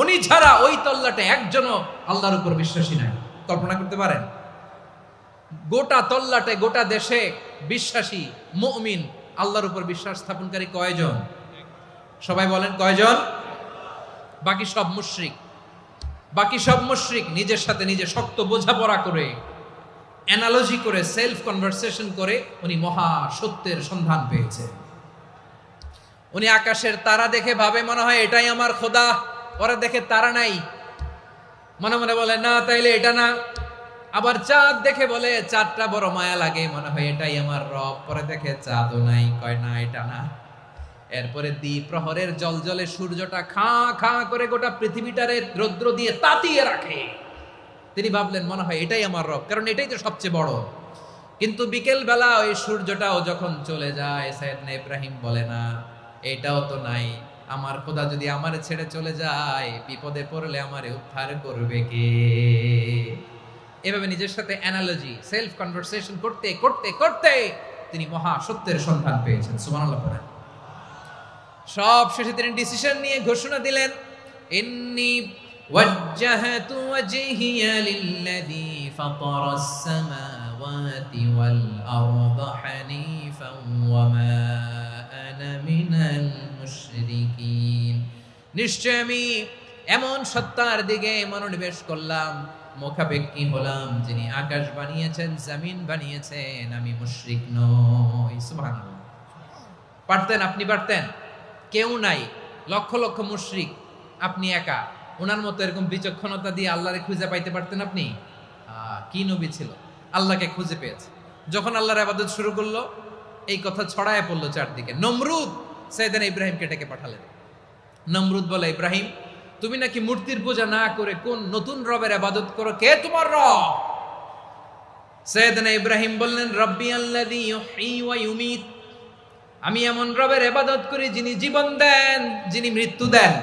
উনি ছাড়া ওই তল্লাটে একজনও আল্লাহর উপর বিশ্বাসী নাই। কল্পনা করতে পারেন? গোটা তল্লাটে, গোটা দেশে বিশ্বাসী মুমিন, আল্লাহর উপর বিশ্বাস স্থাপনকারী কয়জন? সবাই বলেন কয়জন? বাকি সব মুশরিক। বাকি সব মুশরিক নিজের সাথে নিজে শক্ত বোঝাপড়া করে, অ্যানালজি করে, সেলফ কনভারসেশন করে উনি মহা সত্যের সন্ধান পেয়েছে। উনি আকাশের তারা দেখে ভাবে মনে হয় এটাই আমার খোদা, পরে দেখে তারা নাই, মনে মনে বলে না তাইলে এটা না। আবার চাঁদ দেখে বলে চাঁদটা বড় মায়া লাগে, মনে হয় এটাই আমার রব, পরে দেখে চাঁদও নাই, কয় না এটা না। এরপরে দ্বীপ প্রহরের জলজলে সূর্যটা খাঁ খাঁ করে গোটা পৃথিবীটারে রৌদ্র দিয়ে তাতিয়ে রাখে। তিনি ভাবলেন মনে হয় এটাই আমার রব, কারণ এটাই তো সবচেয়ে বড়। কিন্তু বিকেল বেলা ওই সূর্যটাও যখন চলে যায়, সাইয়েদনা ইব্রাহিম বলে না এটাও তো নাই, আমার খোদা যদি আমারে ছেড়ে চলে যায়, বিপদে পড়লে আমারে উদ্ধার করবে কে? এভাবে নিজের সাথে অ্যানালজি, সেলফ কনভারসেশন করতে করতে করতে তিনি মহা সত্যের সন্ধান পেয়েছেন। সুবহানাল্লাহ পড়েন। সব শেষে তিনি ডিসিশন নিয়ে ঘোষণা দিলেন, ইন্নী ওয়াজ্জাহাতু ওয়াজহিয়া লিল্লাযী ফাতারাস সামাওয়াতি ওয়াল আরদা হানিফান ওয়া মা আনা মিনাল মুশরিকিন। নিশ্চয় আমি এমন সত্তার দিকে মনোনিবেশ করলাম, মুখাপেক্ষী হলাম, যিনি আকাশ বানিয়েছেন, জমিন বানিয়েছেন, আমি মুশরিক নই। সুবহানাল্লাহ। পারতেন? আপনি পারতেন? কেউ নাই, লক্ষ লক্ষ মুশরিক, আপনি একা। ওনার মতো এরকম বিচক্ষণতা দিয়ে আল্লাহরে খুঁজে পাইতে পারতেন আপনি? কি নবী ছিল, আল্লাহকে খুঁজে পেয়েছে। যখন আল্লাহর ইবাদত শুরু করলো, এই কথা ছড়ায় পড়লো চারদিকে। নমরুদ সাইয়েদনা ইব্রাহিমকে ডেকে পাঠালেন। নমরুদ বলে, ইব্রাহিম তুমি নাকি মূর্তির পূজা না করে কোন নতুন রবের ইবাদত করো, কে তোমার রব? সাইয়েদনা ইব্রাহিম বললেন, রব্বি আল্লাযী ইউহয়ী ওয়া ইউমীত, আমি এমন রবের ইবাদত করি যিনি জীবন দেন, যিনি মৃত্যু দেন।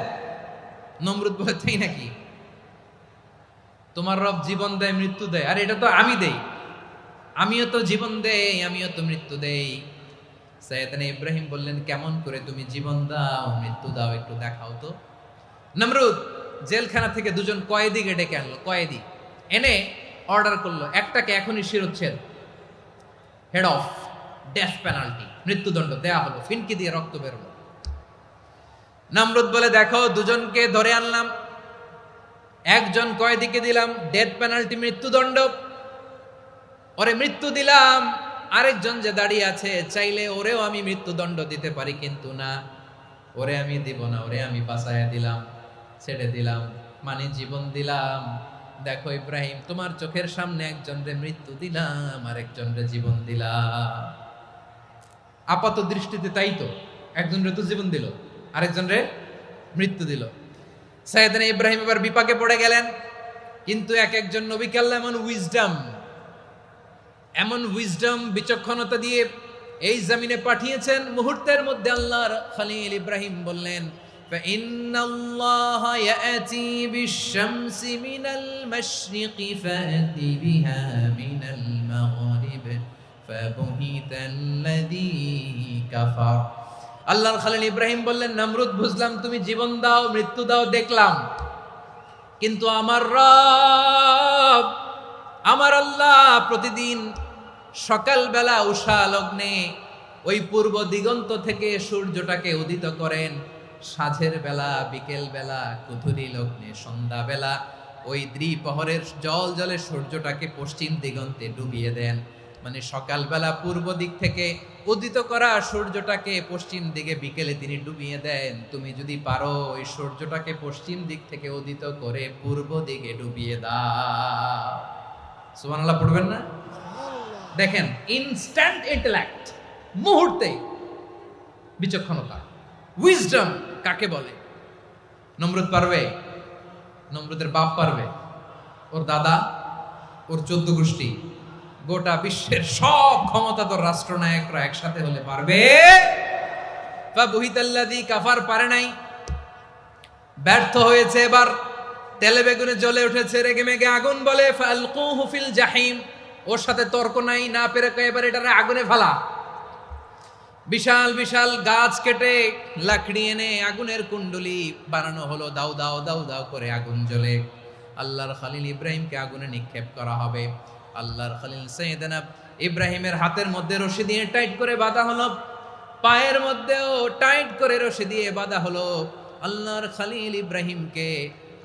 নমরুদ বলে, তাই নাকি? তোমার রব জীবন দেয়, মৃত্যু দেয়? আর এটা তো আমি দেই, আমিও তো জীবন দেই, আমিও তো মৃত্যু দেই। সাইয়েদনা ইব্রাহিম বললেন, কেমন করে তুমি জীবন দাও, মৃত্যু দাও, একটু দেখাও তো। নমরুদ জেলখানা থেকে দুজন কয়েদিকে ডেকে আনলো, কয়েদি এনে অর্ডার করলো, একটাকে এখনই শিরোচ্ছেদ, হেড অফ, ডেথ পেনাল্টি, মৃত্যুদণ্ড দেয়া হলো, ফিনকি দিয়ে রক্ত বেরোলো। নমরুদ বলে, দেখো দুজনকে ধরে আনলাম, একজন কয়েদিকে দিলাম ডেথ পেনাল্টি, মৃত্যুদণ্ড, ওরে মৃত্যু দিলাম। আরেকজন যে দাঁড়িয়ে আছে, চাইলে ওরেও আমি মৃত্যুদণ্ড দিতে পারি, কিন্তু না, ওরে আমি দিব না, ওরে আমি বাঁচাইয়া দিলাম, ছেড়ে দিলাম, মানে জীবন দিলাম। দেখো ইব্রাহিম, তোমার চোখের সামনে একজনরে মৃত্যু দিলাম, আর একজনরে জীবন দিলাম। আপাত দৃষ্টিতে তাই তো, একজনরে তো জীবন দিল, আরেকজনরে মৃত্যু দিল। সাইয়েদনা ইব্রাহিম এবার বিপাকে পড়ে গেলেন। কিন্তু এক একজন নবীকে আল্লাহ এমন উইজডম, বিচক্ষণতা দিয়ে এই জমিনে পাঠিয়েছেন। মুহূর্তের মধ্যে আল্লাহর খলিল ইব্রাহিম বললেন, ফাইন্নাল্লাহা ইয়াতি বিশ-শামসি মিনাল মাশরিকি ফাতি বিহা মিনাল মাগরিব ফাবুহিতাল্লাযী কাফার। আল্লাহর খলিল ইব্রাহিম বললেন, নমরুদ বুঝলাম তুমি জীবন দাও, মৃত্যু দাও, দেখলাম, কিন্তু আমার রব, আমার আল্লাহ প্রতিদিন সকালবেলা উষা লগ্নে ওই পূর্ব দিগন্ত থেকে সূর্যটাকে উদিত করেন, সাঁঝের বেলা, বিকেল বেলা, কুথুরি লগ্নে, সন্ধ্যা বেলা ওই দ্বিপ্রহরের জল জলে সূর্যটাকে পশ্চিম দিগন্তে ডুবিয়ে দেন। মানে সকালবেলা পূর্ব দিক থেকে উদিত করা সূর্যটাকে পশ্চিম দিকে বিকেলে তিনি ডুবিয়ে দেন। তুমি যদি পারো ওই সূর্যটাকে পশ্চিম দিক থেকে উদিত করে পূর্ব দিকে ডুবিয়ে দাও। সুবহানাল্লাহ পড়বেন না? দেখেন, ইনস্ট্যান্ট ইন্টেলেক্ট, মুহূর্তে বিচক্ষণতা, উইজডম কাকে বলে? নমরুদ পারবে? নমরুদের বাপ পারবে? ওর দাদা, ওর 14 গোষ্ঠী, গোটা বিশ্বের সব ক্ষমতাধর রাষ্ট্রনায়করা একসাথে হলে পারবে? ফাবুহিতাল্লাযী কাফার, পারে নাই, ব্যর্থ হয়েছে। এবার তেলে বেগুনে জ্বলে উঠেছে, রেগে মেগে আগুন বলে ফালকুহু ফিল জাহিম। ওর সাথে তর্ক নাই, না পেরে এবার এটারে আগুনে ফেলা। বিশাল বিশাল গাছ কেটে লাকড়ি এনে আগুনের কুণ্ডলি বানানো হলো, দাউ দাউ দাউ দাউ করে আগুন জ্বলে। আল্লাহর খলিল ইব্রাহিমকে আগুনে নিক্ষেপ করা হবে। আল্লাহর খলিল সাইয়েদনা ইব্রাহিমের হাতের মধ্যে রশি দিয়ে টাইট করে বাঁধা হলো, পায়ের মধ্যেও টাইট করে রশি দিয়ে বাঁধা হলো। আল্লাহর খলিল ইব্রাহিমকে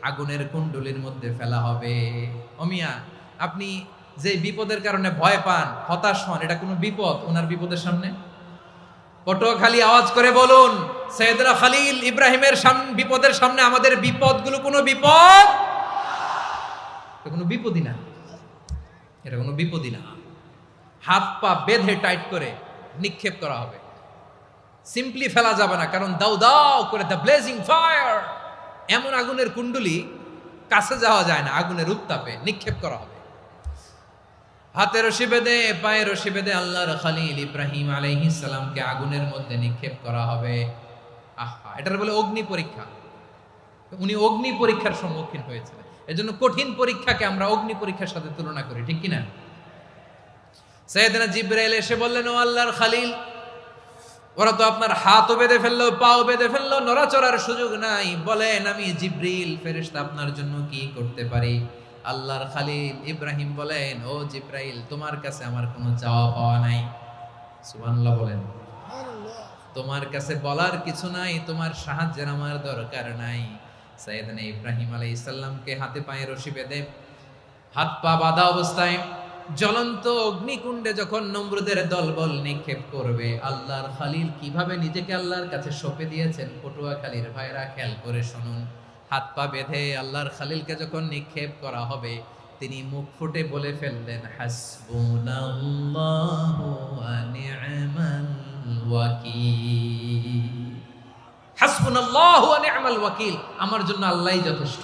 আগুনের কুণ্ডলির মধ্যে ফেলা হবে। অমিয়া, আপনি যে বিপদের কারণে ভয় পান, হতাশ হন, এটা কোনো বিপদ ওনার বিপদের সামনে? পটুয়াখালী আওয়াজ করে বলুন, সাইয়েদনা খলিল ইব্রাহিমের বিপদের সামনে আমাদের বিপদগুলো কোনো বিপদ? এটা কোনো বিপদই না, এটা কোনো বিপদই না। হাত পা বেঁধে টাইট করে নিক্ষেপ করা হবে, সিম্পলি ফেলা যাবে না, কারণ দাউ দাউ করে দ্য ব্লেজিং ফায়ার, এমন আগুনের কুণ্ডলি, কাছে যাওয়া যায় না, আগুনের উত্তাপে নিক্ষেপ করা হবে। হাতে রশি বেঁধে, পায়ে রশি বেঁধে আল্লাহর খলিল ইব্রাহিম আলাইহিস সালামকে আগুনের মধ্যে নিক্ষেপ করা হবে। আহা, এটার বলে অগ্নি পরীক্ষা। উনি অগ্নি পরীক্ষার সম্মুখীন হয়েছিলেন। এজন্য কঠিন পরীক্ষাকে আমরা অগ্নি পরীক্ষার সাথে তুলনা করি, ঠিক কিনা? সাইয়েদনা জিবরাইল এসে বললেন, ও আল্লাহর খলিল, ওরা তো আপনার হাতও বেঁধে ফেললো, পাও বেঁধে ফেললো, নড়াচড়ার সুযোগ নাই, বলেন আমি জিবরিল ফেরেশতা আপনার জন্য কি করতে পারি? আল্লাহর খলিল ইব্রাহিম বলেন, ও জিবরাইল, তোমার কাছে আমার কোনো চাওয়া পাওয়া নাই। সুবহানাল্লাহ বলেন। তোমার কাছে বলার কিছু নাই, তোমার সাহায্যের আমার দরকার নাই। সাইয়েদনা ইব্রাহিম আলাইহিস সালামকে হাতে পায়ে রশি বেঁধে, হাত পা বাঁধা অবস্থায় জ্বলন্ত অগ্নিকুণ্ডে যখন নমরুদের দলবল নিক্ষেপ করবে, আল্লাহর খলিল কিভাবে নিজেকে আল্লাহর কাছে সঁপে দিয়েছেন, পটুয়াখালীর ভাইরা খেয়াল করে শুনুন। হাত পা বেঁধে আল্লাহর খলিলকে যখন নিক্ষেপ করা হবে, তিনি মুখ ফুটে বলে ফেললেন, হাসবুনাল্লাহু ওয়া নি'মাল ওয়াকিল। হাসবুনাল্লাহু ওয়া নি'মাল ওয়াকিল, আমার জন্য আল্লাহই যথেষ্ট,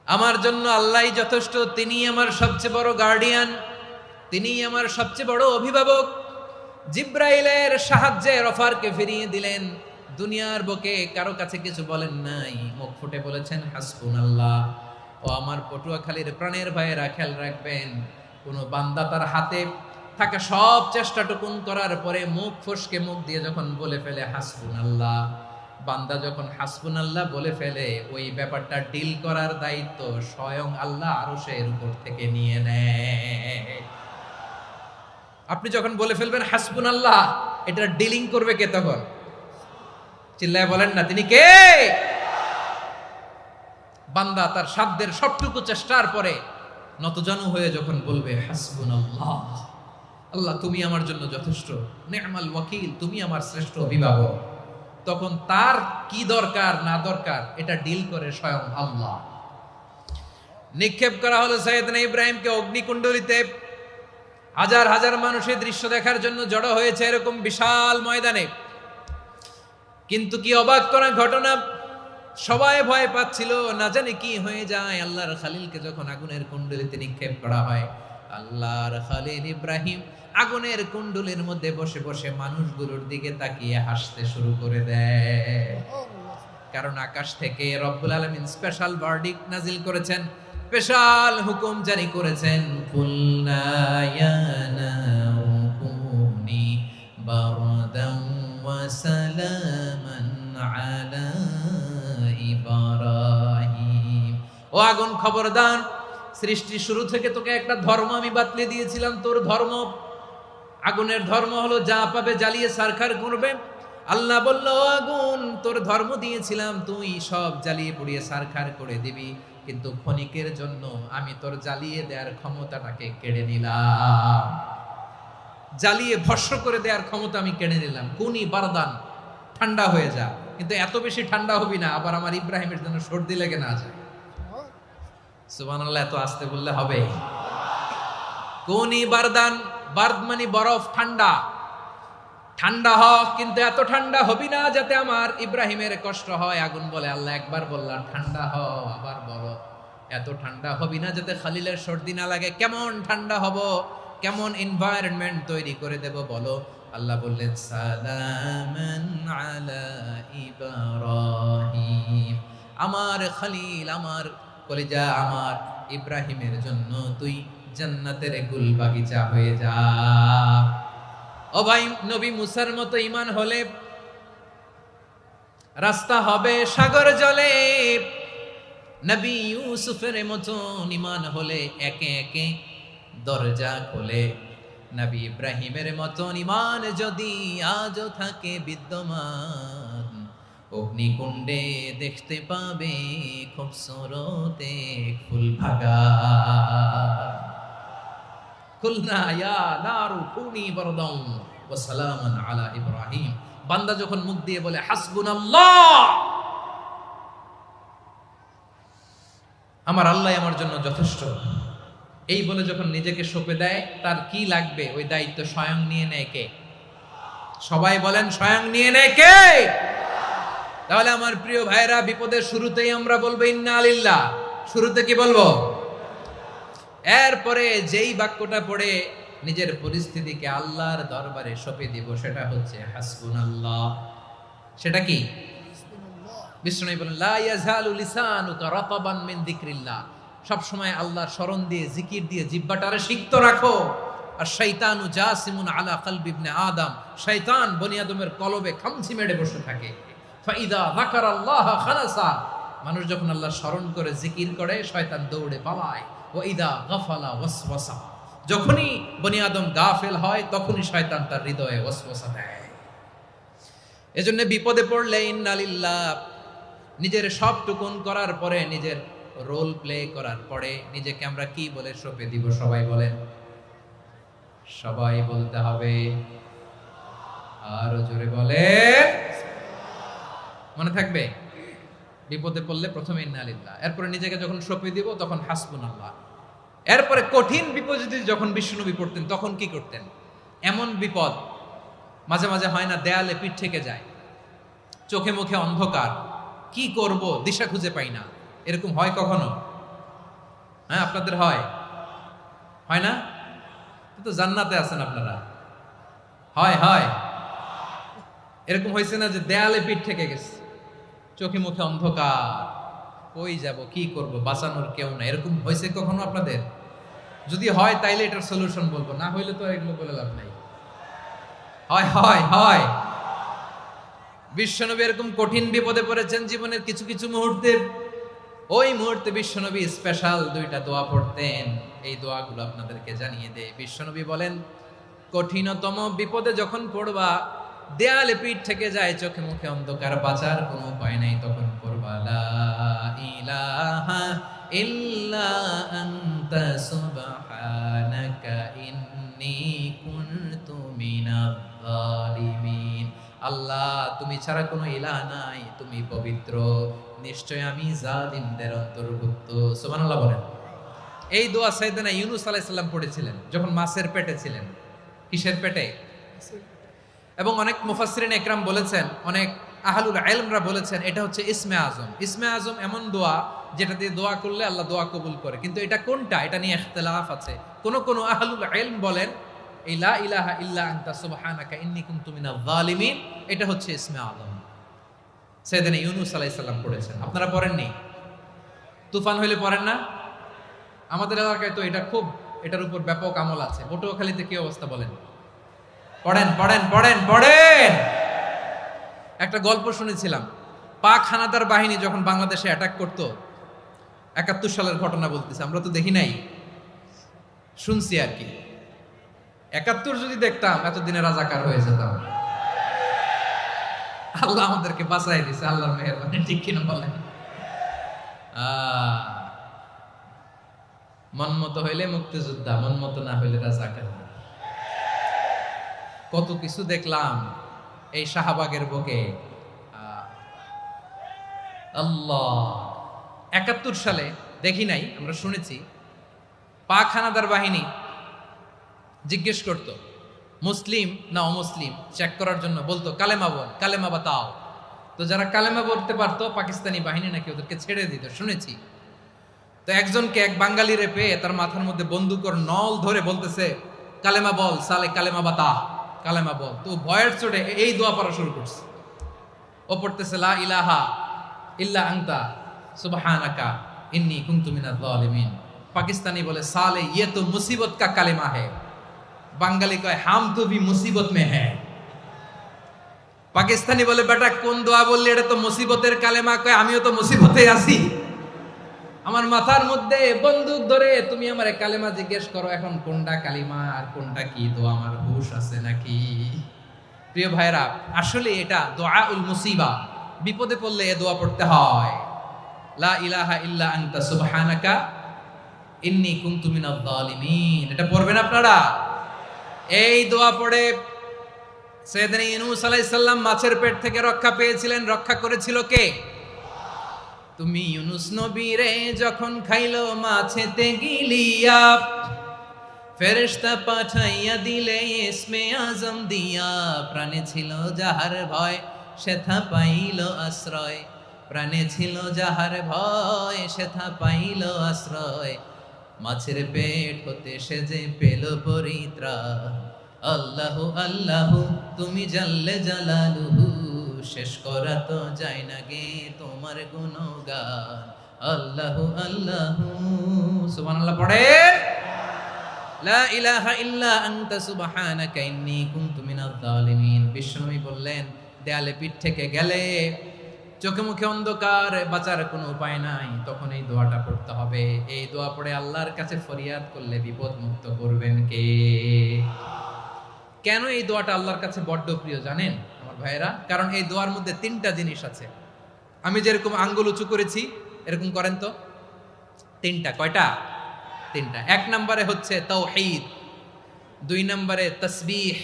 আমার জন্য আল্লাহই যথেষ্ট। তিনি আমার সবচেয়ে বড় গার্ডিয়ান, তিনি আমার সবচেয়ে বড় অভিভাবক। জিব্রাইলের সাহায্যে অফারকে ফিরিয়ে দিলেন। দুনিয়ার বুকে কারো কাছে কিছু বলেন নাই, মুখ ফুটে বলেছেন হাসবুনাল্লাহ। ও আমার পটুয়াখালীর প্রাণের ভাইয়েরা, খেয়াল রাখবেন, কোন বান্দা তার হাতে থাকা সব চেষ্টাটুকুন করার পরে মুখ ফসকে মুখ দিয়ে যখন বলে ফেলে হাসবুনাল্লাহ, বান্দা যখন হাসবুনাল্লাহ বলে ফেলে, ওই ব্যাপারটা ডিল করার দায়িত্ব স্বয়ং আল্লাহ আরশের উপর থেকে নিয়ে নেয়। আপনি যখন বলে ফেলবেন হাসবুনাল্লাহ, এটা ডিলিং করবে কে তখন? চিল্লায় বলেন না, তিনি কে? বান্দা তার সাধ্যের সবটুকু চেষ্টার পরে নতজানু হয়ে যখন বলবে হাসবুনাল্লাহ, আল্লাহ তুমি আমার জন্য যথেষ্ট, নি'মাল ওয়াকিল, তুমি আমার শ্রেষ্ঠ অভিভাবক, তখন তার কি দরকার না দরকার এটা ডিল করে স্বয়ং আল্লাহ। নিক্ষেপ করা হলো সাইয়েদনা ইব্রাহিমকে অগ্নিকুণ্ডলিতে। হাজার হাজার মানুষের দৃশ্য দেখার জন্য জড়ো হয়েছে এরকম বিশাল ময়দানে। কিন্তু কি অবাক করা ঘটনা, সবাই ভয় পাচ্ছিল, না জানে কি হয়ে যায়। আল্লাহর খলিলকে যখন আগুনের কুণ্ডলিতে নিক্ষেপ করা হয়, আল্লাহর খলিল ইব্রাহিম আগুনের কুণ্ডলীর মধ্যে বসে বসে মানুষগুলোর দিকে তাকিয়ে হাসতে শুরু করে দেয়। কারণ আকাশ থেকে রব্বুল আলামিন স্পেশাল ভার্ডিক্ট নাজিল করেছেন, স্পেশাল হুকুম জারি করেছেন, কুলনা ইয়া নারু কুনি বারদান ওয়া সালামান আলা ইব্রাহিম। ও আগুন, খবরদার, সৃষ্টি শুরু থেকে তোকে একটা ধর্ম আমি বাতলে দিয়েছিলাম। তোর ধর্ম, আগুনের ধর্ম হলো যা পাবে জ্বালিয়ে সারখার করবে। আল্লাহ বলল, আগুন তোর ধর্ম দিয়েছিলাম তুই সব জ্বালিয়ে পুড়িয়ে ছারখার করে দিবি, কিন্তু ক্ষণিকের জন্য আমি তোর জ্বালিয়ে দেওয়ার ক্ষমতাটাকে কেড়ে নিলাম, জ্বালিয়ে ভস্ম করে দেওয়ার ক্ষমতা আমি কেড়ে নিলাম। কুনি বারদান, ঠান্ডা হয়ে যা, কিন্তু এত বেশি ঠান্ডা হবি না আবার আমার ইব্রাহিমের জন্য সর্দি লেগে না যায়। সুবহানাল্লাহ, এত আসতে বললে হবে? কুনি বারদান, বার্দ মানে বরফ, ঠান্ডা, ঠান্ডা হ, কিন্তু এত ঠান্ডা হবি না যাতে আমার ইব্রাহিমের কষ্ট হয়। আগুন বলে, আল্লাহ একবার বললাম ঠান্ডা হ, আবার বলো এত ঠান্ডা হবি না যাতে খালিলের সর্দি না লাগে। কেমন ঠান্ডা হব, কেমন এনভায়রনমেন্ট তৈরি করে দেব বলো? আল্লাহ বললেন, সালামান আলা ইব্রাহিম, আমার খলিল, আমার কলিজা, আমার ইব্রাহিমের জন্য তুই জান্নাতের গুল বাগিচা হয়ে যা। ও ভাই, নবী মুসার মতো ঈমান হলে রাস্তা হবে সাগর জলে, নবী ইউসুফের মতো ঈমান হলে একে একে দরজা খোলে। নবী ইব্রাহিমের মতো ঈমান যদি আজও থাকে বিদ্যমান, অগ্নিকুণ্ডে দেখতে পাবে খুবসুরতে ফুল ভাগা। কুলনা ইয়া নারু কুনি বারদান ওয়া সালামান আলা ইব্রাহিম। বান্দা যখন মুখ দিয়ে বলে হাসবুনাল্লাহ, আমার আল্লাহ আমার জন্য যথেষ্ট, এই বলে যখন নিজেকে সঁপে দেয়, তার কি লাগবে ওই দায়িত্ব স্বয়ং নিয়ে নেয় কে? সবাই বলেন, স্বয়ং নিয়ে নেয় কে? তাহলে আমার প্রিয় ভাইরা, বিপদের শুরুতেই আমরা বলবো ইন্না লিল্লাহ। শুরুতে কি বলবো? এরপরে যেই বাক্যটা পড়ে নিজের পরিস্থিতিকে আল্লাহর দরবারে সঁপে দিব, সেটা হচ্ছে হাসবুনাল্লাহ। সেটা কি? বিষ্ণু বলেন, লা ইয়াজালু লিসানুকা রাতাবান মিন যিকরিল্লাহ, সব সময় আল্লাহর স্মরণ দিয়ে, জিকির দিয়ে জিহ্বাটারে সিক্ত রাখো। আর শয়তানু জাসিমুন আলা কলবি ইবনে আদম, শয়তান বনি আদমের কলবে খামচি মেরে বসে থাকে। ফাইদা যাকারাল্লাহ খালাসা, মানুষ যখন আল্লাহর স্মরণ করে জিকির করে, শয়তান দৌড়ে পালায়। ওয়া ইদা গাফালা ওয়াসওয়াসা, যখনই বনি আদম গাফেল হয় তখনই শয়তান তার হৃদয়ে ওয়াসওয়াসা দেয়। এজন্য বিপদে পড়লে ইন্না লিল্লাহ, নিজের সব টুকুন করার পরে, নিজের রোল প্লে করার পরে নিজেকে আমরা কি বলে সঁপে দিব? সবাই বলেন, সবাই বলতে হবে, আরো জোরে বলে, মনে থাকবে? বিপদে পড়লে প্রথমে ইন্না লিল্লাহ, এরপরে নিজেকে যখন সঁপে দিব তখন হাসবুনাল্লাহ। এরপরে কঠিন বিপদ যদি যখন বিশ্বনবী পড়তেন তখন কি করতেন? এমন বিপদ মাঝে মাঝে হয় না, দেয়ালে পিঠ থেকে যায়, চোখে মুখে অন্ধকার, কি করব দিশা খুঁজে পাই না, এরকম হয় কখনো? হ্যাঁ, আপনাদের হয়? হয় না? তো জান্নাতে আছেন আপনারা। হয় হয় এরকম হয়েছে না যে দেয়ালে পিঠ থেকে গেছে, চোখে মুখে অন্ধকার, কই যাব, কি করব, বাঁচানোর কেউ না, এরকম হয়েছে কখনো আপনাদের? যদি হয় তাইলে এটার সলিউশন বলবো, না হইলে তো এগুলো বলে লাভ নাই। হয় হয় হয় বিশ্বনবী এরকম কঠিন বিপদে পড়েছেন জীবনের কিছু কিছু মুহূর্তে। ওই মুহূর্তে বিশ্বনবী স্পেশাল দুইটা দোয়া পড়তেন, এই দোয়াগুলো আপনাদেরকে জানিয়ে দেয়। বিশ্বনবী বলেন, কঠিনতম বিপদে যখন পড়বা, দেয়ালে পিঠ থেকে যায়, চোখে মুখে অন্ধকার, বাঁচার কোনো উপায় নাই, তখন পড়বা লা ইলাহা ইল্লা আনতা সুবহানাকা ইন্নী কুনতু মিনাজ জালিমিন। আল্লাহ, তুমি ছাড়া কোনো ইলাহ নাই, তুমি পবিত্র, নিশ্চয় আমি জালিমদের অন্তর্ভুক্ত। সুবহানাল্লাহ বলেন। এই দোয়া সাইয়েদনা ইউনূস আলাইহিস সালাম পড়েছিলেন যখন মাছের পেটে ছিলেন। কিসের পেটে? এবং অনেক মুফাসসিরিন একরাম বলেছেন, অনেক আহলুল ইলমরা বলেছেন, এটা হচ্ছে ইসমে আজম। ইসমে আজম এমন দোয়া যেটা দিয়ে দোয়া করলে আল্লাহ দোয়া কবুল করে, কিন্তু এটা কোনটা, এটা নিয়ে ইখতিলাফ আছে। কোন কোন আহলুল ইলম বলেন এই লা ইলাহা ইল্লা আনতা সুবহানাকা ইন্নী কুনতু মিনাজ জালিমিন, এটা হচ্ছে ইসমে আজম। সাইয়েদনা ইউনূস আলাইহিস সালাম পড়েছেন, আপনারা পড়েননি? তুফান হইলে পড়েন না? আমাদের এলাকায় তো এটা খুব, এটার উপর ব্যাপক আমল আছে। পটুয়াখালীতে কি অবস্থা বলেন? পড়েন পড়েন পড়েন পড়েন। একটা গল্প শুনেছিলাম, পাক হানাদার বাহিনী যখন বাংলাদেশে অ্যাটাক করত, ৭১ সালের ঘটনা বলতেছে, আমরা তো দেখি নাই, শুনছি আর কি। ৭১ যদি দেখতাম এতদিনে রাজাকার হয়ে যেতাম। আল্লাহ আমাদেরকে বাঁচাই দিছে, আল্লাহর মেহেরবানি, ঠিক কিনা বলেন? মন মতো হইলে মুক্তিযোদ্ধা, মন মতো না হইলে রাজাকার। কত কিছু দেখলাম এই শাহবাগের বুকে। আল্লাহ, 71 সালে দেখি নাই, আমরা শুনেছি পাক হানাদার বাহিনী জিজ্ঞেস করত মুসলিম না অমুসলিম চেক করার জন্য, বলতো কালেমা বল, কালেমা বাতাও। তো যারা কালেমা বলতে পারতো পাকিস্তানি বাহিনী নাকি ওদেরকে ছেড়ে দিত, শুনেছি। তো একজনকে, এক বাঙালিরে পেয়ে তার মাথার মধ্যে বন্দুকর নল ধরে বলতেছে কালেমা বল সালে, কালেমা বাতা, কালেমা বল। তো ভয়ের চোটে এই দোয়া পড়া শুরু করছে। ও পড়তেছে লা ইলাহা ইল্লা আনতা সুবহানাকা ইন্নী কুনতু মিনাজ জালিমিন। পাকিস্তানি বলে সালে ইয়ে তো মুসিবত কা কালেমা है। বাঙালি কয় হাম তো ভি মুসিবত মে হ্যায়। পাকিস্তানি বলে বেটা কোন দোয়া বললি, এটা তো মুসিবতের কালেমা। কয় আমিও তো মুসিবতে আছি, আমার মাথার মধ্যে বন্দুক ধরে তুমি আমার কালেমা জিজ্ঞেস করো, এখন কোনটা কালিমা আর কোনটা কি দোয়া, আমার হুশ আছে নাকি? প্রিয় ভাইরা, আসলে এটা দুআউল মুসিবা, বিপদে পড়লে এ দোয়া পড়তে হয়। লা ইলাহা ইল্লা আনতা সুবহানাকা ইন্নী কুনতু মিনাজ জালিমিন। এটা পড়বেন আপনারা। এই দোয়া পড়ে সাইয়েদনা ইউনূস আলাইহিস সালাম মাছের পেট থেকে রক্ষা পেয়েছিলেন। রক্ষা করেছিল কে? তুমি ইউনূস নবীরে যখন খাইলো মাছেতে গিলিয়া, ফেরেশতা পাঠাইয়া দিলে ইসমে আজম দিয়া। প্রাণে ছিল যাহার ভয় সেথা পাইল আশ্রয়, প্রাণে ছিল যাহার ভয় সেথা পাইল আশ্রয়। মাছের পেট হতে সে যে পেল পরিত্রাণ। আল্লাহু আল্লাহু তুমি জাল্লে জালালুহু, শেষ করা তো যায় না গে তোমার গুণগান। আল্লাহু আল্লাহু, সুবহানাল্লাহ পড়েন। লা ইলাহা ইল্লা আনতা সুবহানাকা ইন্নী কুনতু মিনাজ জালিমিন। বিশ্বনবী বললেন দেয়ালে পিঠ থেকে গেলে, চোখে মুখে অন্ধকার, বাঁচার কোনো উপায় নাই, তখন এই দোয়াটা পড়তে হবে। এই দোয়া পড়ে আল্লাহর কাছে ফরিয়াদ করলে বিপদ মুক্ত করবেন কে? কেন এই দোয়াটা আল্লাহর কাছে বড্ড প্রিয় জানেন আমার ভাইয়েরা? কারণ এই দোয়ার মধ্যে 3টা জিনিস আছে। আমি যেরকম আঙ্গুল উঁচু করেছি এরকম করেন তো। 3টা। কয়টা? 3টা। 1 নম্বরে হচ্ছে তাওহীদ, 2 নম্বরে তাসবিহ,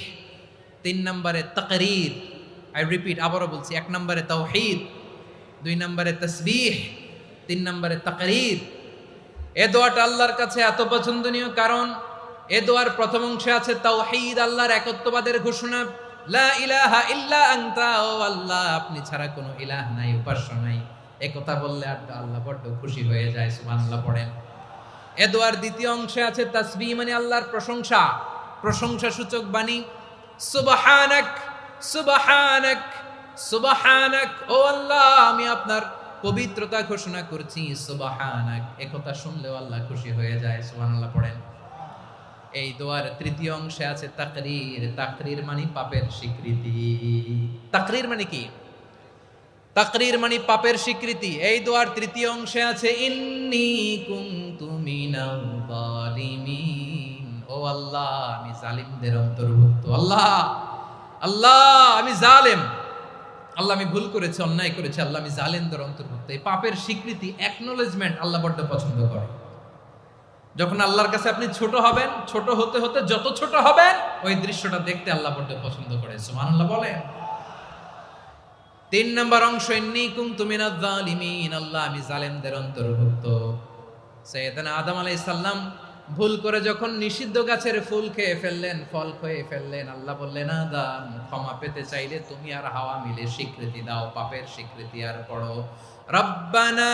3 নম্বরে তাকরীর। আই রিপিট, আবারও বলছি, 1 নম্বরে তাওহীদ, 2 নম্বরে তাসবিহ, 3 নম্বরে তাকরীর। এ দোয়াটা আল্লাহর কাছে এত পছন্দনীয় কারণ এ দোয়ার প্রথম অংশে আছে তাওহীদ, আল্লাহর একত্ববাদের ঘোষণা। লা ইলাহা ইল্লা আনতা, ও আল্লাহ আপনি ছাড়া কোনো ইলাহ নাই, উপাস্য নাই। এই কথা বললে আল্লাহ বড্ড খুশি হয়ে যায়, সুবহানাল্লাহ পড়েন। এ দোয়ার দ্বিতীয় অংশে আছে তাসবিহ, মানে আল্লাহর প্রশংসা, প্রশংসা সূচক বাণী। সুবহানাক সুবহানাক সুবহানাক, ও আল্লাহ আমি আপনার পবিত্রতা ঘোষণা করছি, সুবহানাক। একথা শুনলেও আল্লাহ খুশি হয়ে যায়, সুবহানাল্লাহ পড়েন। এই দোয়ার তৃতীয় অংশে আছে তাকরীর। তাকরীর মানে পাপের স্বীকৃতি। তাকরীর মানে কি? তাকরীর মানে পাপের স্বীকৃতি। এই দোয়ার তৃতীয় অংশে আছে ইন্নী কুনতু মিনাল জালিমিন, ও আল্লাহ আমি জালিমদের অন্তর্ভুক্ত। আল্লাহ আল্লাহ আমি জালেম, আল্লাহ আমি ভুল করেছি, অন্যায় করেছি, আল্লাহ আমি জালেমদের অন্তর্ভুক্ত। এই পাপের স্বীকৃতি, অ্যাকনোলেজমেন্ট আল্লাহ বড্ড পছন্দ করে। যখন আল্লাহর কাছে আপনি ছোট হবেন, ছোট হতে হতে যত ছোট হবেন, ওই দৃশ্যটা দেখতে আল্লাহ বড্ড পছন্দ করে, সুবহানাল্লাহ বলেন। 3 নম্বর অংশ ইন্নী কুনতু মিনাজ জালিমিন, আল্লাহ আমি জালেমদের অন্তর্ভুক্ত। সাইয়েদনা আদম আলাইহিস সালাম ভুল করে যখন নিষিদ্ধ গাছের ফুল খেয়ে ফেললেন, ফল খেয়ে ফেললেন, আল্লাহ বললেন আদম ক্ষমা পেতে চাইলে তুমি আর হাওয়া মিলে স্বীকৃতি দাও, পাপের স্বীকৃতি আর পড়ো রব্বানা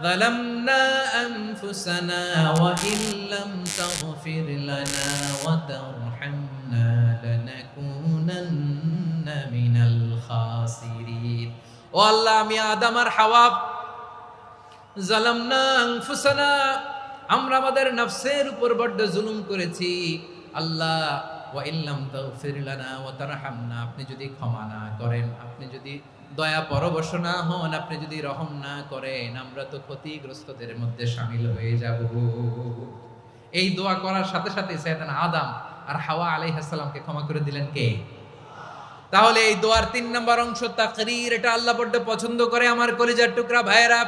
যালামনা আনফুসানা ওয়া ইল্লাম তাগফির লানা ওয়া তারহামনা লানাকুনান্না মিনাল খাসিরিন। ও আল্লাহ আমি আদম আর হাওয়া যালামনা আনফুসানা, আমরা আমাদের নফসের উপর বড্ড জুলুম করেছি। আল্লাহ ওয়া ইল্লাম তাগফির লানা ওয়া তারহামনা, আপনি যদি ক্ষমা না করেন, আপনি যদি দয়া পরবশ না হন, আপনি যদি রহম না করেন, আমরা তো ক্ষতিগ্রস্তদের মধ্যে শামিল হয়ে যাব। এই দোয়া করার সাথে সাথে সাইয়েদনা আদম আর হাওয়া আলাইহিস সালামকে ক্ষমা করে দিলেন কে? তাহলে এই দোয়ার 3 নম্বর অংশ তাকরীর, এটা আল্লাহ বড্ড পছন্দ করে। আমার কলিজার টুকরা ভাইয়েরা,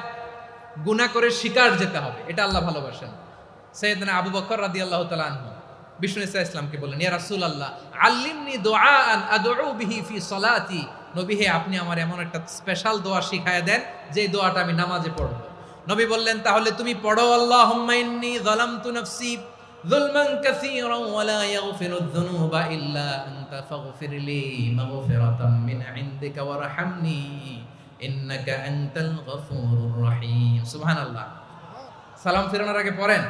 গুনাহ করে শিকার যেতে হবে, এটা আল্লাহ ভালোবাসেন। সাইয়েদনা আবু বকর রাদিয়াল্লাহু তাআলা আনহু বিষ্ণু ইসা ইসলামকে বললেন, ইয়া রাসূলুল্লাহ আল্লিমনি দুআআন আদউ বিহি ফি সলাতি। নবী হে, আপনি আমার এমন একটা স্পেশাল দোয়া শিখায়া দেন যে দোয়াটা আমি নামাজে পড়ব। নবী বললেন, তাহলে তুমি পড়ো, আল্লাহুম্মা ইন্নী যালামতু নাফসি যুলমান কাসীরান ওয়া লা ইয়াগফিরুয যুনুবা ইল্লা আনতা ফাগফিরলি মাগফিরাতাম মিন ইনদিকা ওয়ারহামনি ইন্নাকা আনতাল গফুরুর রহিম। সুবহানাল্লাহ। সালাম ফিরানোর আগে পড়েন,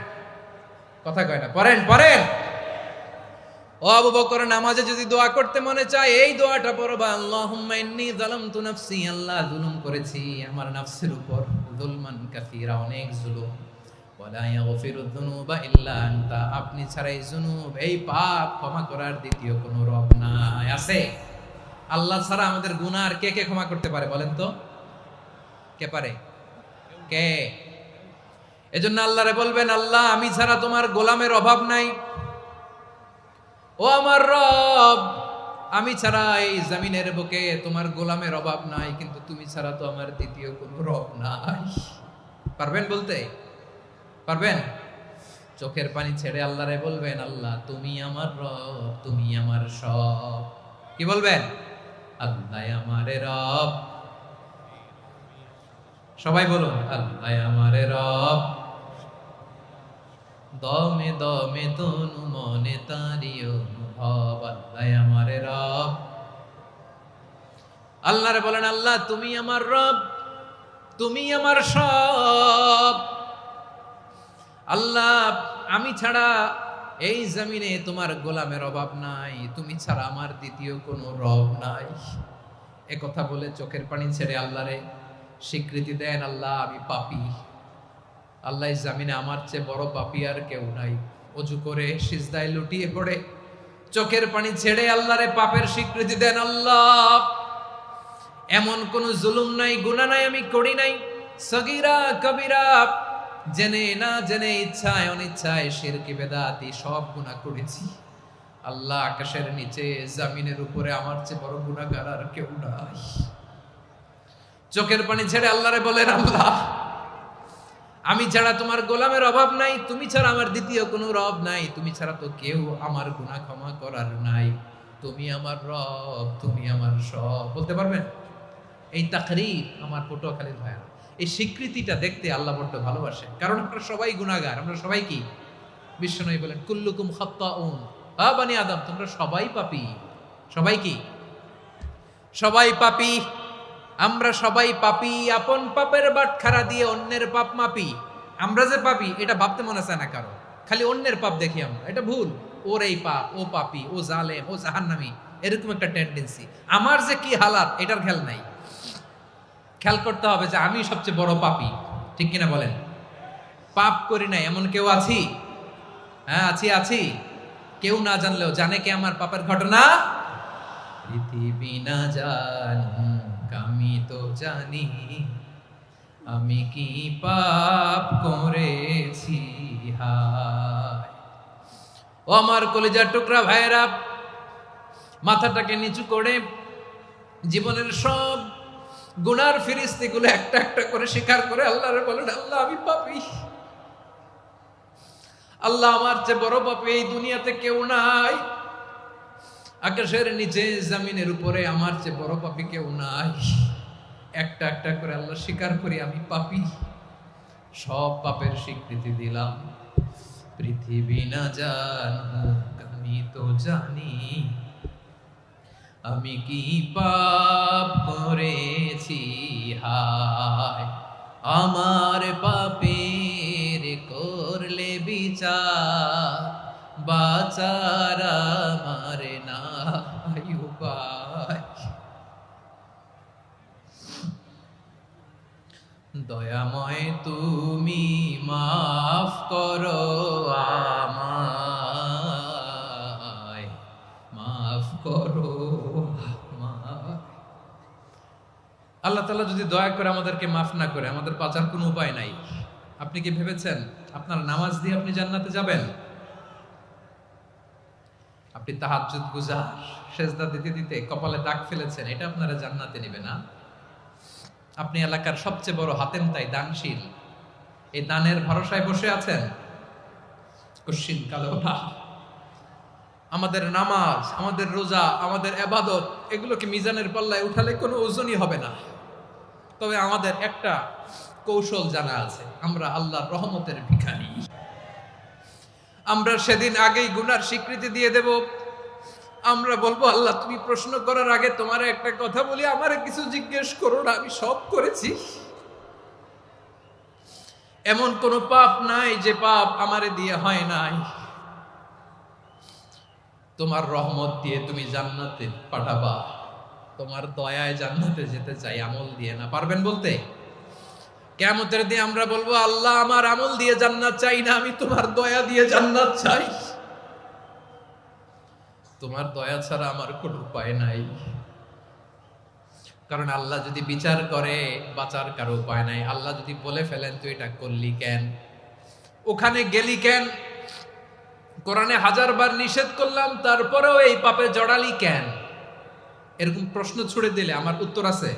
কথা কয় না, পড়েন পড়েন। ও আবু বকর, নামাজে যদি দোয়া করতে মনে চায় এই দোয়াটা পড়বা, আল্লাহুম্মা ইন্নী যালামতু নাফসি, আল্লাহ জুলুম করেছি আমার নফসের উপর, যুলমান কাসীরা, অনেক জুলুম, ওয়া লা ইয়াগফিরুয যুনুবা ইল্লা আনতা, আপনি ছাড়া এই জুনুব, এই পাপ ক্ষমা করার দ্বিতীয় কোনো রব নাই। আছে? আল্লাহ ছাড়া আমাদের গুনাহ আর কে কে ক্ষমা করতে পারে বলেন তো? কে পারে? কে? এজন্য আল্লাহরে বলবেন, আল্লাহ আমি ছাড়া তোমার গোলামের অভাব নাই, ও আমার রব আমি ছাড়া এই জমিনের বুকে তোমার গোলামের অভাব নাই, কিন্তু তুমি ছাড়া তো আমার দ্বিতীয় কোনো রব নাই। পারবেন বলতে? পারবেন? চোখের পানি ছেড়ে আল্লাহরে বলবেন, আল্লাহ তুমি আমার রব, তুমি আমার সব। কি বলবেন? আল্লাহ আমারে রব। সবাই বলুন, আল্লাহ আমারে রব, দমে দমে তনু মনে তারি অনুভব, আল্লাহ আমারে রব। আল্লাহরে বলেন, আল্লাহ তুমি আমার রব, তুমি আমার সব। আল্লাহ আমি ছাড়া এই জমিনে তোমার গোলামের অভাব নাই, তুমি ছাড়া আমার দ্বিতীয় কোনো রব নাই। এ কথা বলে চোখের পানি ছেড়ে আল্লাহরে স্বীকৃতি দেন, আল্লাহ আমি পাপী, আল্লাহ জামিনে আমার চেয়ে বড় পাপী আর কেউ নাই। ওযু করে সিজদায় লুটিয়ে পড়ে চোখের পানি ছেড়ে আল্লাহরে পাপের স্বীকৃতি দেন, আল্লাহ এমন কোন জুলুম নাই, গুনাহ নাই আমি করি নাই, সগীরা কবিরা, জেনে না জেনে, ইচ্ছায় অনিচ্ছায়, শিরকি বেদাতি সব গুনাহ করেছি। আল্লাহ আকাশের নিচে জমিনের উপরে আমার চেয়ে বড় গুনাহগার আর কেউ নাই। চোখের পানি ছেড়ে আল্লাহরে বলেন, আল্লাহ আমি ছাড়া তোমার গোলামের অভাব নাই, তুমি ছাড়া আমার দ্বিতীয় কোনো রব নাই, তুমি ছাড়া তো কেউ আমার গুনাহ ক্ষমা করার নাই, তুমি আমার রব, তুমি আমার সব। বলতে পারবেন? এই তাকরীর আমার পটুয়াখালীর ভাইরা, এই স্বীকৃতিটা দেখতে আল্লাহ বড্ড ভালোবাসে, কারণ আমরা সবাই গুনাহগার। আমরা সবাই কি? বিশ্বনবী বলেন, কুল্লুকুম খাত্তাউন, আ বনি আদম তোমরা সবাই পাপী। সবাই কি? সবাই পাপী। আমরা সবাই পাপী, আপন পাপের বাটখারা দিয়ে অন্যের পাপ মাপি। আমরা যে পাপী এটা ভাবতে মনে চায় না কারো, খালি অন্যের পাপ দেখি আমরা, এটা ভুল। ওর এই পাপ, ও পাপী, ও জালেম, ও জাহান্নামী, এরকম একটা টেন্ডেন্সি। আমার যে কি হালাত এটার খেয়াল নাই। খেয়াল করতে হবে যে আমি সবচেয়ে বড় পাপী, ঠিক কিনা বলেন? পাপ করি নাই এমন কেউ আছি? হ্যাঁ আছি, আছি। কেউ না জানলেও জানে কে আমার পাপের ঘটনা? পৃথিবী না জানুক আমি তো জানি, আমি কি পাপ করেছি হায়। ও আমার কলিজার টুকরা ভাইরা, মাথাটাকে নিচু করে জীবনের সব গুনার ফিরিস্তিগুলো একটা একটা করে স্বীকার করে আল্লাহরে বলেন, আল্লাহ আমি পাপী, আল্লাহ আমার চেয়ে বড় পাপী এই দুনিয়াতে কেউ নাই, আকাশের নিচে জমিনের উপরে আমার চেয়ে বড় পাপী কেউ নাই। একটা একটা করে আল্লাহ স্বীকার করি আমি পাপী, সব পাপের স্বীকৃতি দিলাম। পৃথিবী না জানুক আমি তো জানি, আমি কি পাপ করেছি হায়। আমার পাপের করলে বিচার, বাঁচার আমার নাই উপায়। দয়াময় তুমি মাফ করো আমায়, মাফ করো আমায়। আল্লাহ তাআলা যদি দয়া করে আমাদেরকে মাফ না করে, আমাদের বাঁচার কোনো উপায় নাই। আপনি কি ভেবেছেন আপনার নামাজ দিয়ে আপনি জান্নাতে যাবেন? আপনি তাহাজ্জুদ গুজার, সেজদা দিতে দিতে কপালে দাগ ফেলেছেন, এটা আপনারা জান্নাতে নেবে না? আপনি এলাকার সবচেয়ে বড় হাতেম তাই দানশীল, এই দানের ভরসায় বসে আছেন, কশিন কালো না। আমাদের নামাজ, আমাদের রোজা, আমাদের ইবাদত, এগুলোকে মিজানের পাল্লায় উঠালে কোনো ওজনই হবে না। তবে আমাদের একটা কৌশল জানা আছে, আমরা আল্লাহর রহমতের ভিখারি। আমরা সেদিন আগেই গুনার স্বীকৃতি দিয়ে দেব। আমরা বলবো, আল্লাহ তুমি প্রশ্ন করার আগে তোমার একটা কথা বলি, আমারে কিছু জিজ্ঞেস করো না, আমি সব করেছি। এমন কোন পাপ নাই যে পাপ আমারে দিয়ে হয় নাই। তোমার রহমত দিয়ে তুমি জান্নাতে পাঠাবা, তোমার দয়ায় জান্নাতে যেতে চাই, আমল দিয়ে না। পারবেন বলতে? কিয়ামতের দিন আমরা বলবো, আল্লাহ আমার আমল দিয়ে জান্নাত চাই না, আমি তোমার দয়া দিয়ে জান্নাত চাই। তোমার দয়া ছাড়া আমার কোনো উপায় নাই। কারণ আল্লাহ যদি বিচার করে, বাঁচার কারো উপায় নাই। আল্লাহ যদি বলে ফেলেন তুই এটা করলি কেন, ওখানে গেলি কেন, কোরআনে 1000 বার নিষেধ করলাম তারপরেও এই পাপে জড়ালি কেন, এরকম প্রশ্ন ছুড়ে দিলে আমার উত্তর আছে?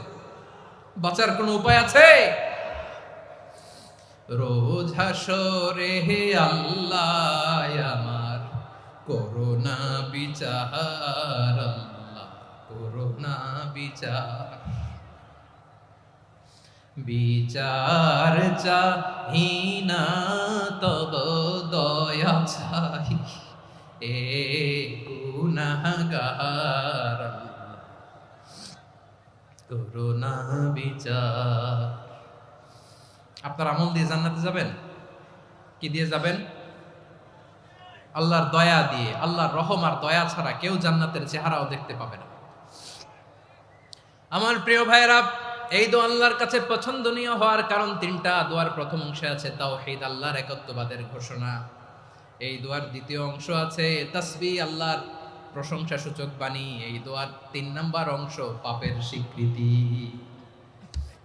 বাঁচার কোনো উপায় আছে? রোজ হাসরে হে আল্লাহ আমার করোনা বিচার, আল্লাহ করোনা বিচার। বিচার চাহি না তব দয়া চাই, এ গুনাহগার করোনা বিচার। আপনার আমল দিয়ে জান্নাতে যাবেন? কি দিয়ে যাবেন? আল্লাহর দয়া দিয়ে। আল্লাহর রহম আর দয়া ছাড়া কেউ জান্নাতের চেহারাও দেখতে পাবে না। আমার প্রিয় ভাইরা, এই দোয়া আল্লাহর কাছে পছন্দনীয় হওয়ার কারণ তিনটা। দোয়ার প্রথম অংশে আছে তাওহীদ, আল্লাহর একত্ববাদের ঘোষণা। এই দোয়ার দ্বিতীয় অংশ আছে তাসবিহ, আল্লাহর প্রশংসা সূচক বাণী। এই দোয়ার 3 নাম্বার অংশ পাপের স্বীকৃতি।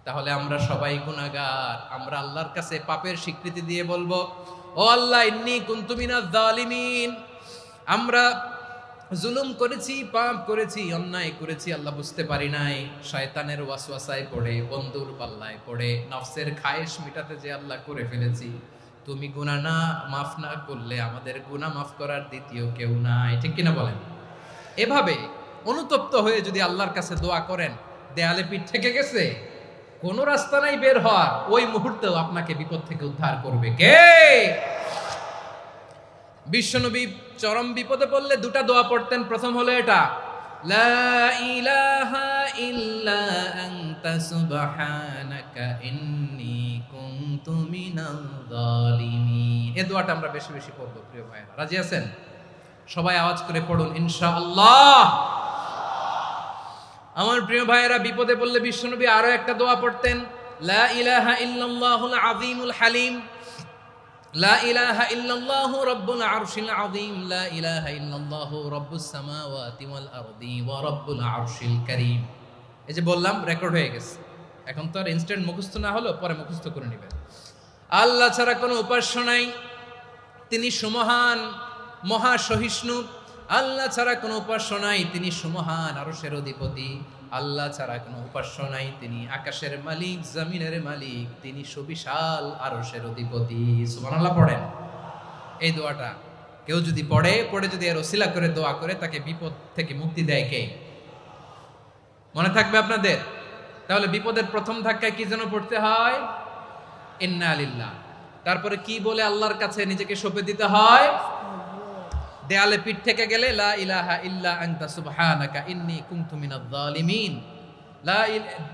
তাহলে আমরা সবাই গুনাহগার। আমরা আল্লাহর কাছে পাপের স্বীকৃতি দিয়ে বলবো, ও আল্লাহ ইন্নী কুনতু মিনাজ জালিমিন, আমরা জুলুম করেছি, পাপ করেছি, অন্যায় করেছি, আল্লাহ বুঝতে পারি নাই, শয়তানের ওয়াসওয়াসায় পড়ে, বন্ধুর পাল্লায় পড়ে, নফসের খায়েশ মিটাতে যে আল্লাহ করে ফেলেছি। তুমি গুনাহ না মাফ না করলে আমাদের গুনাহ মাফ করার দ্বিতীয় কেউ নাই। ঠিক কিনা বলেন? এভাবে অনুতপ্ত হয়ে যদি আল্লাহর কাছে দোয়া করেন, দেয়ালে পিঠ থেকে গেছে, কোন রাস্তা নাই বের হওয়ার, ওই মুহূর্তেও আপনাকে বিপদ থেকে উদ্ধার করবে কে? বিশ্বনবী চরম বিপদে পড়লে 2টা দোয়া পড়তেন। প্রথম হলো এটা, লা ইলাহা ইল্লা আনতা সুবহানাকা ইন্নী কুনতু মিনাল জালিমিন। এই দোয়াটা আমরা বেশি বেশি পড়ব প্রিয় ভাইরা। রাজি আছেন? সবাই আওয়াজ করে পড়ুন ইনশাআল্লাহ। আমার প্রিয় ভাইয়েরা, বিপদে পড়লে বিশ্বনবী আরো একটা দোয়া পড়তেন, লা ইলাহা ইল্লাল্লাহুল আযীমুল হালিম, লা ইলাহা ইল্লাল্লাহু রাব্বুল আরশিল আযীম, লা ইলাহা ইল্লাল্লাহু রাব্বুস সামাওয়াতি ওয়াল আরদি ওয়া রাব্বুল আরশিল কারীম। এই যে বললাম, রেকর্ড হয়ে গেছে। এখন তো আর ইনস্ট্যান্ট মুখস্থ না হলো, পরে মুখস্থ করে নেবেন। আল্লাহ ছাড়া কোনো উপাস্য নাই, তিনি সুমহান, মহা সহিষ্ণু। আল্লাহ ছাড়া কোনো উপাস্য নাই, তিনি সুমহান, আরশের অধিপতি। আল্লাহ ছাড়া কোনো উপাস্য নাই, তিনি আকাশের মালিক, জমিনের মালিক, তিনি সুবিশাল আরশের অধিপতি। সুবহানাল্লাহ পড়েন। এই দোয়াটা কেউ যদি পড়ে যদি এর ওসিলা করে দোয়া করে, তাকে বিপদ থেকে মুক্তি দেয় কে? মনে থাকবে আপনাদের? তাহলে বিপদের প্রথম ধাক্কায় কি যেন পড়তে হয়? ইন্না লিল্লাহ। তারপরে কি বলে আল্লাহর কাছে নিজেকে সঁপে দিতে হয়? দেয়ালে পিঠ থেকে গেলে লা ইলাহা ইল্লা আনতা সুবহানাকা ইন্নী কুনতু মিনাজ জালিমিন।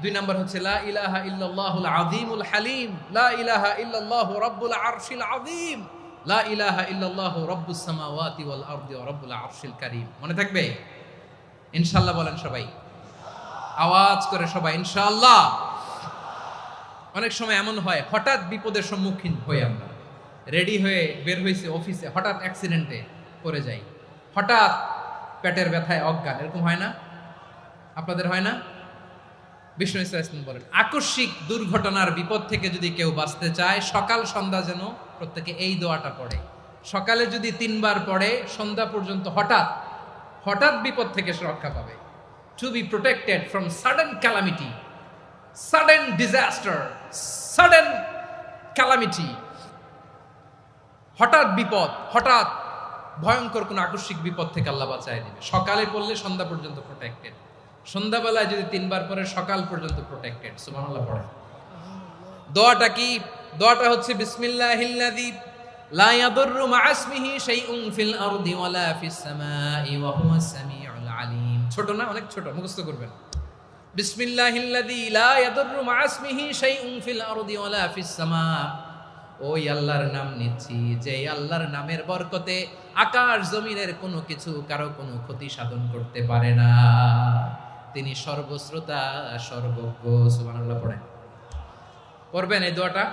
2 নম্বর হচ্ছে লা ইলাহা ইল্লাল্লাহুল আযীমুল হালিম, লা ইলাহা ইল্লাল্লাহু রাব্বুল আরশিল আযীম, লা ইলাহা ইল্লাল্লাহু রাব্বুস সামাওয়াতি ওয়াল আরদি ওয়া রাব্বুল আরশিল কারীম। মনে থাকবে? ইনশাআল্লাহ বলেন সবাই, আওয়াজ করে সবাই ইনশাআল্লাহ। অনেক সময় এমন হয়, হঠাৎ বিপদের সম্মুখীন হই আমরা, রেডি হয়ে বের হইছে অফিসে, হঠাৎ অ্যাক্সিডেন্টে পড়ে যাই, হঠাৎ পেটের ব্যথায় অজ্ঞান, এরকম হয় না? আপনাদের হয় না? বিষ্ণু ইসলাম বলেন, আকস্মিক দুর্ঘটনার বিপদ থেকে যদি কেউ বাঁচতে চায়, সকাল সন্ধ্যা যেন প্রত্যেকে এই দোয়াটা পড়ে। সকালে যদি 3 বার পড়ে, সন্ধ্যা পর্যন্ত হঠাৎ হঠাৎ বিপদ থেকে সে রক্ষা পাবে। To be protected from sudden calamity, sudden disaster, sudden calamity, হঠাৎ বিপদ, হঠাৎ ভয়ঙ্কর কোন আকস্মিক বিপদ থেকে আল্লাহ বাঁচায় দিবে। সকালে পড়লে সন্ধ্যা পর্যন্ত প্রোটেক্টেড, সন্ধ্যাবেলায় যদি 3 বার পরে সকাল পর্যন্ত প্রোটেক্টেড। সুবহানাল্লাহ পড়ে। দোয়াটা কি? দোয়াটা হচ্ছে বিসমিল্লাহিল্লাযী লা ইয়াদুররু মা ইসমিহি শাইউন ফিল আরদি ওয়ালা ফিস সামাই ওয়া হুয়াস সামিউল আলিম। ছোট না? অনেক ছোট, মুখস্থ করবেন। বিসমিল্লাহিল্লাযী লা ইয়াদুররু মা ইসমিহি শাইউন ফিল আরদি ওয়ালা ফিস সামা। ওই আল্লাহর নাম নিচ্ছি যে আল্লাহর নামের বরকতে আকাশ জমিনের কোনো কিছু কারো কোনো ক্ষতি সাধন করতে পারে না। তিনি সর্বশ্রোতা, সর্বজ্ঞ। সুবহানাল্লাহ পড়েন। পড়বেন এই দোয়াটা,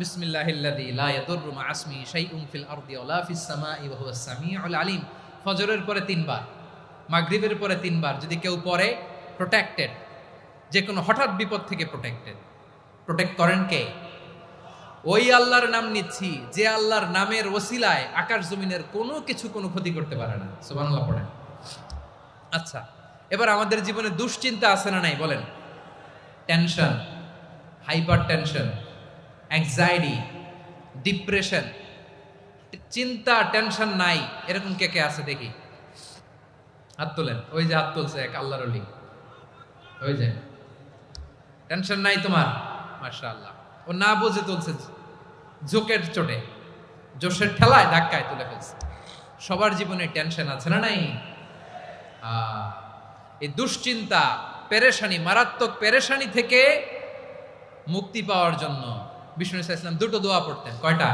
বিসমিল্লাহিল্লাযী লা ইয়াদুররু মা ইসমিহি শাইউন ফিল আরদি ওয়ালা ফিস সামাই ওয়া হুয়াস সামিউল আলিম। ফজরের পরে 3 বার, মাগরিবের পরে 3 বার যদি কেউ পড়ে, প্রোটেক্টেড, যে কোনো হঠাৎ বিপদ থেকে প্রোটেক্টেড। প্রোটেক্ট করেন কে? ওই আল্লাহর নাম নিচ্ছি যে আল্লাহর নামের ওসিলায় আকাশ জমিনের কোনো কিছু কোনো ক্ষতি করতে পারে না। সুবহানাল্লাহ পড়েন। আচ্ছা, এবার আমাদের জীবনে দুশ্চিন্তা আছে না নাই বলেন? Tension, hyper tension, anxiety, depression, চিন্তা, টেনশন নাই এরকম কে কে আছে দেখি? হাত তোলেন। ওই যে হাত তুলছে এক আল্লাহর ওলি, ওই যে। টেনশন নাই তোমার? মাশাআল্লাহ। ও না বুঝে তুলছে, জোকের চোটে, জোশের ঠেলায় ধাক্কায় তুলে ফেলছে। সবার জীবনে টেনশন আছে না নাই? এই দুশ্চিন্তা, পেরেশানি, মারাত্মক পেরেশানি থেকে মুক্তি পাওয়ার জন্য বিষ্ণু ইসলাম 2টো দোয়া পড়তেন। কয়টা?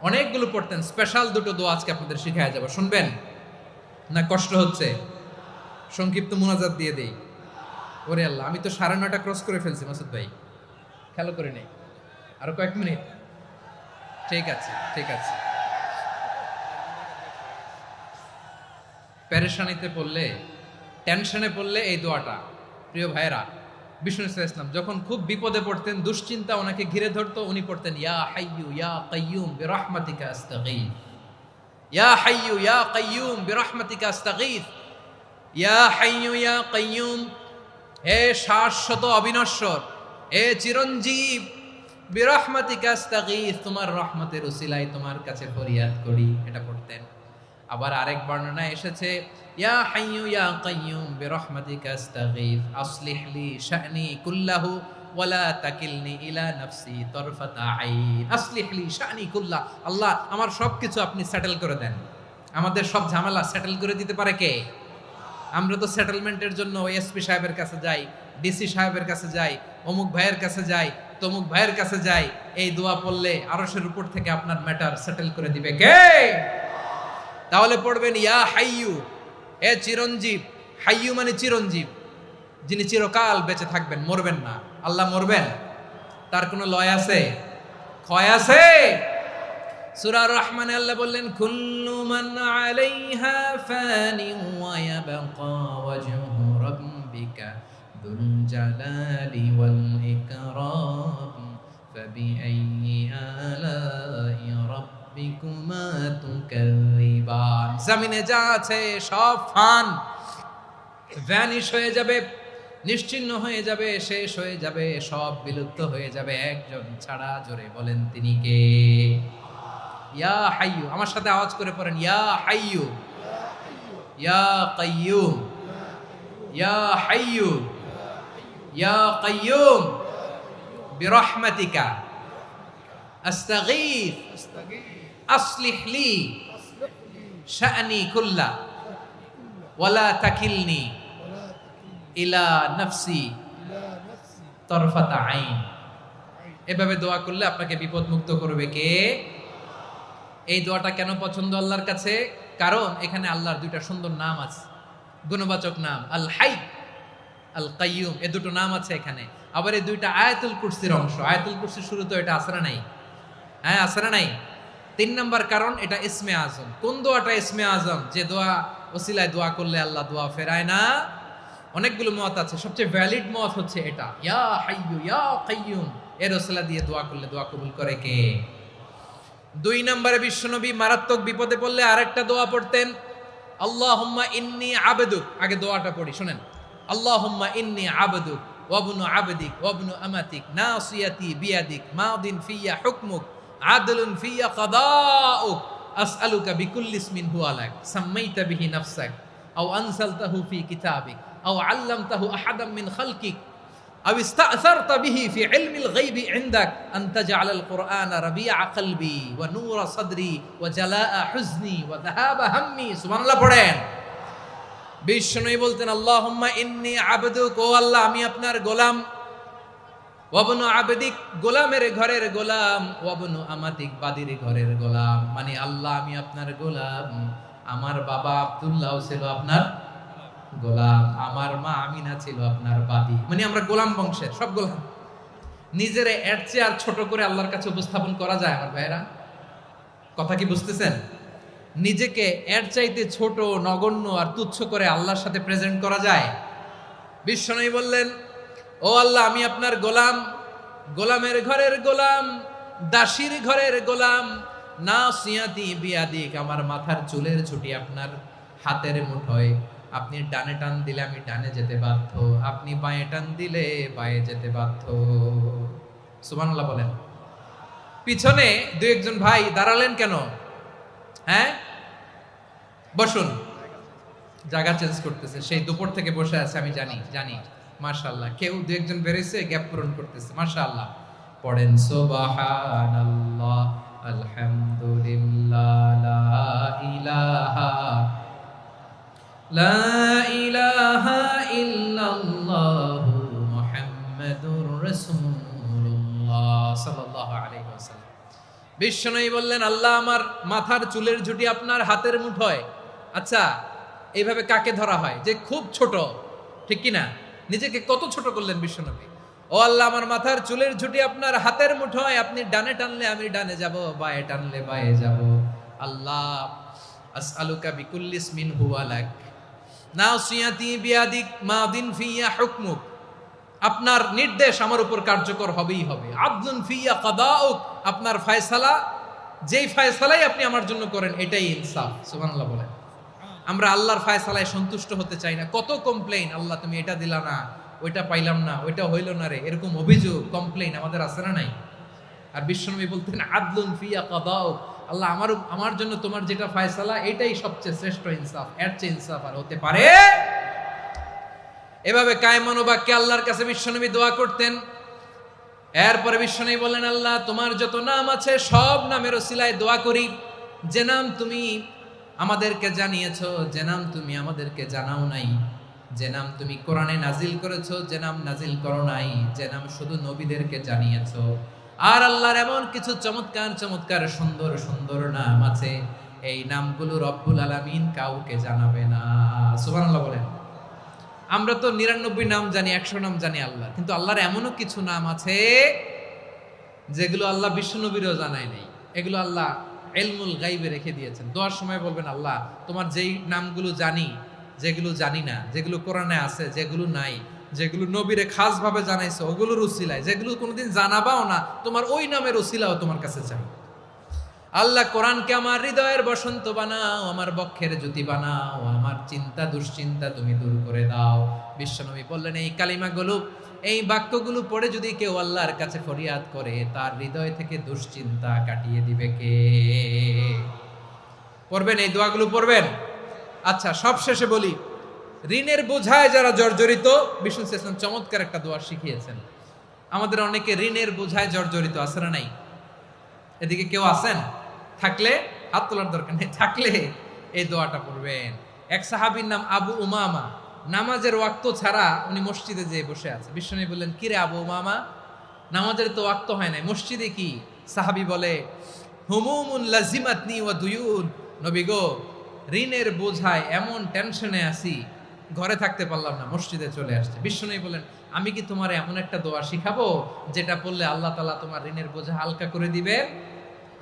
অনেকগুলো পড়তেন। স্পেশাল 2টো দোয়া আজকে আপনাদের শিখায়া যাব। শুনবেন না? কষ্ট হচ্ছে? সংক্ষিপ্ত মুনাজাত দিয়ে দেই। ওরে আল্লাহ, আমি তো 9:30 ক্রস করে ফেলছি মাসুদ ভাই, খেয়াল করে নেই। আরো কয়েক মিনিট? ঠিক আছে, ঠিক আছে। পেরেশানিতে পড়লে, টেনশনে পড়লে এই দোয়াটা, প্রিয় ভাইরা, বিষ্ণু ইসলাম যখন খুব বিপদে পড়তেন, দুশ্চিন্তা ওনাকে ঘিরে ধরতো, উনি পড়তেন ইয়া হাইয়ু ইয়া কাইয়ুম বিরহমাতিকা আস্তাগীথ, ইয়া হাইয়ু ইয়া কাইয়ুম বিরহমাতিকা আস্তাগীথ, ইয়া হাইয়ু ইয়া কাইয়ুম, হে শাশ্বত অবিনশ্বর, হে চিরঞ্জীব, বিরহমাতিকা আস্তাগীথ, তোমার রহমতের উসিলায় তোমার কাছে ফরিয়াদ করি। এটা পড়তেন। আবার আরেক বর্ণনায় এসেছে ইয়া হাইয়ু ইয়া কাইয়ুম বিরহমাতিকা আস্তাগীথ আসলিহ লি শা'নি কুল্লাহু ওয়ালা তাকিলনি ইলা নাফসি তারফাতা আইন। আসলিহ লি শা'নি কুল্লাহ, আল্লাহ আমার সবকিছু আপনি সেটেল করে দেন। আমাদের সব ঝামেলা সেটেল করে দিতে পারে কে? আমরা তো সেটেলমেন্টের জন্য এসপি সাহেবের কাছে যাই, ডিসি সাহেবের কাছে যাই, অমুক ভাইয়ের কাছে যাই, তমুক ভাইয়ের কাছে যাই। এই দোয়া পড়লে আরশের উপর থেকে আপনার ম্যাটার সেটেল করে দিবে কে? তাহলে পড়বেন ইয়া হাইয়ু, হে চিরঞ্জীব। হাইয়ু মানে চিরঞ্জীব, যিনি চিরকাল বেঁচে থাকবেন, মরবেন না। আল্লাহ মরবেন? তার কোনো লয় আছে? ক্ষয় আছে? সূরা রহমানে আল্লাহ বললেন কুল্লু মান আলাইহা ফানি ওয়া ইয়াবকা ওয়াজহু রাব্বিকা যুল জালালি ওয়াল ইকরাম ফাবিআইয়ি আলাই রাব্বিকুমা তুকাযযিবান। জমিনে যা আছে সব ফান, ভ্যানিশ হয়ে যাবে, নিশ্চিহ্ন হয়ে যাবে, শেষ হয়ে যাবে, সব বিলুপ্ত হয়ে যাবে একজন ছাড়া। জোরে বলেন তিনি কে? ইয়া হাইয়ু। আমার সাথে আওয়াজ করে পড়েন ইয়া হাইয়ু ইয়া কাইয়ুম ইয়া হাইয়ু ইয়া কাইয়ুম বিরহমাতিকা আস্তাগীথ আসলিহ লি শা'নি কুল্লা ওয়ালা তাকিলনি ইলা নাফসি তারফাতা আইন। এভাবে দোয়া করলে আপনাকে বিপদ মুক্ত করবে কে? এই দোয়াটা কেন পছন্দ আল্লাহর কাছে? কারণ এখানে আল্লাহর 2টা সুন্দর নাম আছে, গুণবাচক নাম, আল হাই, আল কাইয়ুম। এই 2টো নাম আছে এখানে। আবার এই 2টা আয়াতুল কুরসির অংশ। আয়াতুল কুরসির শুরু তো এটা আছে না নাই? হ্যাঁ, আছে না নাই? 3 নাম্বার কারণ এটা ইসমে আজম। কোন দোয়াটা ইসমে আজম? যে দোয়া ওসিলায় দোয়া করলে আল্লাহ দোয়া ফেরায় না। অনেকগুলো মত আছে, সবচেয়ে ভ্যালিড মত হচ্ছে এটা, ইয়া হাইয়ু ইয়া কাইয়ুম। এর ওসিলা দিয়ে দোয়া করলে দোয়া কবুল করে কে? 2 নম্বরে বিশ্বনবী মারাত্মক বিপদে পড়লে আরেকটা দোয়া পড়তেন, আল্লাহুম্মা ইন্নী আবদুক, আগে দোয়াটা পড়ি শুনেন। আল্লাহুম্মা ইন্নী আবদুক ওয়া ইবনু আবদিক ওয়া ইবনু আমাতিক নাসিয়াতি বিয়াদিক মাদিন ফিয়া হুকমুক আদলুন ফিয়া কাদাউক আসআলুকা বিকুল্লি ইসমিন হুয়া লাক সাম্মাইতা বিহি নাফসাক আও আনসালতাহু ফি কিতাবিক আও আল্লামতাহু আহাদাম মিন খালকিক আও ইস্তা'সারতা বিহি ফি ইলমিল গায়বি ইনদাক আন তাজআলাল কুরআনা রাবিআ কলবি ওয়া নূরা সাদরি ওয়া জালাআ হুজনি ওয়া যাহাবা হাম্মি। সুবহানাল্লাহ পড়েন। বিষ্ণুই বলতেন আল্লাহুম্মা ইন্নী আবদুক, ও আল্লাহ আমি আপনার গোলাম, ওয়া ইবনু আবদিক গোলামের ঘরের গোলাম, ওয়া ইবনু আমাতিক বাদির ঘরের গোলাম। মানে আল্লাহ আমি আপনার গোলাম, আমার বাবা আব্দুল্লাহ ছিল আপনার গোলাম, আমার মা আমিনা ছিল আপনার বাদী। মানে আমরা গোলাম বংশের সব গোলাম। নিজেরে এর চেয়ে আর ছোট করে আল্লাহর কাছে উপস্থাপন করা যায় আমার ভাইরা? কথা কি বুঝতেছেন? নিজেকে এর চাইতে ছোট, নগণ্য আর তুচ্ছ করে আল্লাহর সাথে প্রেজেন্ট করা যায়? বিশ্বনবী বললেন, ও আল্লাহ আমি আপনার গোলাম, গোলামের ঘরের গোলাম, দাসীর ঘরের গোলাম, নাসিয়াতি বিয়াদিক আমার মাথার চুলের ছুটি আপনার হাতের মুঠোয়, আপনি ডানে টান দিলে আমি ডানে যেতে বাধ্য, আপনি বাঁয়ে টান দিলে বাঁয়ে যেতে বাধ্য। সুবহানাল্লাহ বলেন। পিছনে দুই একজন ভাই দাঁড়ালেন কেন? হ্যাঁ, বসুন। জায়গা চেঞ্জ করতেছে, সেই দুপুর থেকে বসে আছে আমি জানি। মাশাআল্লাহ, কেউ দুই একজন বেরিয়েছে, গ্যাপ পূরণ করতেছে। মাশাআল্লাহ পড়েন সুবহানাল্লাহ আলহামদুলিল্লাহ লা ইলাহা ইল্লাল্লাহু মুহাম্মাদুর রাসূলুল্লাহ সাল্লাল্লাহু আলাইহি ওয়াসাল্লাম। বিশ্বনবী বললেন আল্লাহ আমার মাথার চুলের ঝুঁটি আপনার হাতের মুঠোয়। আচ্ছা, এইভাবে কাকে ধরা হয়? যে খুব ছোট, ঠিক কি না? নিজেকে কত ছোট করলেন বিশ্বনবী। ও আল্লাহ আমার মাথার চুলের ঝুঁটি আপনার হাতের মুঠোয়, আপনি ডানে টানলে আমি ডানে যাব, বাঁয়ে টানলে বাঁয়ে যাব। আল্লাহ আসআলুকা বিকুল্লি ইসমিন হুয়া লাক নাসিয়াতি বিয়াদিক মাদিন ফিয়া হুকমুক, আপনার নির্দেশ আমার উপর কার্যকর হবেই হবে। আদলুন ফিয়া কাদাউক, আপনার ফয়সালা, যেই ফয়সালাই আপনি আমার জন্য করেন এটাই ইনসাফ। সুবহানাল্লাহ বলেন। আমরা আল্লাহর ফয়সালায় সন্তুষ্ট হতে চাই না। কত কমপ্লেইন, আল্লাহ তুমি এটা দিলা না, ওইটা পাইলাম না, ওইটা হইল না রে, এরকম অভিযোগ কমপ্লেইন আমাদের আছে না নাই? আর বিশ্বনবী বলতেন আদলুন ফিয়া কাদাউক, আল্লাহ আমার জন্য তোমার যেটা ফয়সালা এটাই সবচেয়ে শ্রেষ্ঠ ইনসাফ, এর চেয়ে ইনসাফ আর হতে পারে? এভাবে কায়মান বাক্যে আল্লাহর কাছে বিশ্বনবী দোয়া করতেন। এরপরে বিশ্বনবী বললেন আল্লাহ তোমার যত নাম আছে সব নামের ওসিলায় দোয়া করি, যে নাম তুমি আমাদেরকে জানিয়েছো, যে নাম তুমি আমাদেরকে জানাও নাই, যে নাম তুমি কোরআনে নাজিল করেছো, যে নাম নাজিল করো নাই, যে নাম শুধু নবীদেরকে জানিয়েছো। আর আল্লাহর এমন কিছু চমৎকার চমৎকার সুন্দর সুন্দর নাম আছে, এই নামগুলো রব্বুল আলামিন কাউকে জানাবে না। সুবহানাল্লাহ বলেন। আমরা তো 99 নাম জানি, 100 নাম জানি আল্লাহ, কিন্তু আল্লাহর এমনও কিছু নাম আছে যেগুলো আল্লাহ বিশ্বনবীরও জানায় নাই। এগুলো আল্লাহ ইলমুল গায়বে রেখে দিয়েছেন। দোয়ার সময় বলবেন আল্লাহ তোমার যেই নামগুলো জানি, যেগুলো জানি না, যেগুলো কোরআনে আছে, যেগুলো নাই, যেগুলো নবীরে খাস ভাবে জানাইছো ওগুলোর উসিলায়, যেগুলো কোনোদিন জানাবাও না তোমার ওই নামের উসিলাও তোমার কাছে চাই। আল্লাহ কোরআনকে আমার হৃদয়ের বসন্ত বানাও, আমার বক্ষের জ্যোতি বানাও, আমার চিন্তা দুশ্চিন্তা তুমি দূর করে দাও। বিশ্বনবী বললেন এই কালিমাগুলো, এই বাক্যগুলো পড়ে যদি কেউ আল্লাহর কাছে ফরিয়াদ করে তার হৃদয় থেকে দুশ্চিন্তা কাটিয়ে দিবে কে? পড়বেন, এই দোয়াগুলো পড়বেন। আচ্ছা, সব শেষে বলি, ঋণের বোঝায় যারা জর্জরিত, বিষ্ণু ইসলাম চমৎকার একটা দোয়া শিখিয়েছেন। আমাদের অনেকে ঋণের বোঝায় জর্জরিত, আছে না নাই? এদিকে কেউ আছেন? থাকলে হাত তোলার দরকার নেই, থাকলে এই দোয়াটা পড়বেন। এক সাহাবীর নাম আবু উমামা, নামাজের ওয়াক্ত ছাড়া উনি মসজিদে যেয়ে বসে আছে। বিশ্বনবী বললেন কি রে আবু উমামা, নামাজের তো ওয়াক্ত হয় নাই, মসজিদে কি? সাহাবী বলে হুমুমুন লাজিমাতনি ওয়া দুয়ুন, নবী গো ঋণের বোঝায় এমন টেনশনে আছি, ঘরে থাকতে পারলাম না, মসজিদে চলে আসছে। বিশ্বনবী বলেন আমি কি তোমার এমন একটা দোয়া শিখাবো যেটা পড়লে আল্লাহ তাআলা তোমার ঋণের বোঝা হালকা করে দিবে?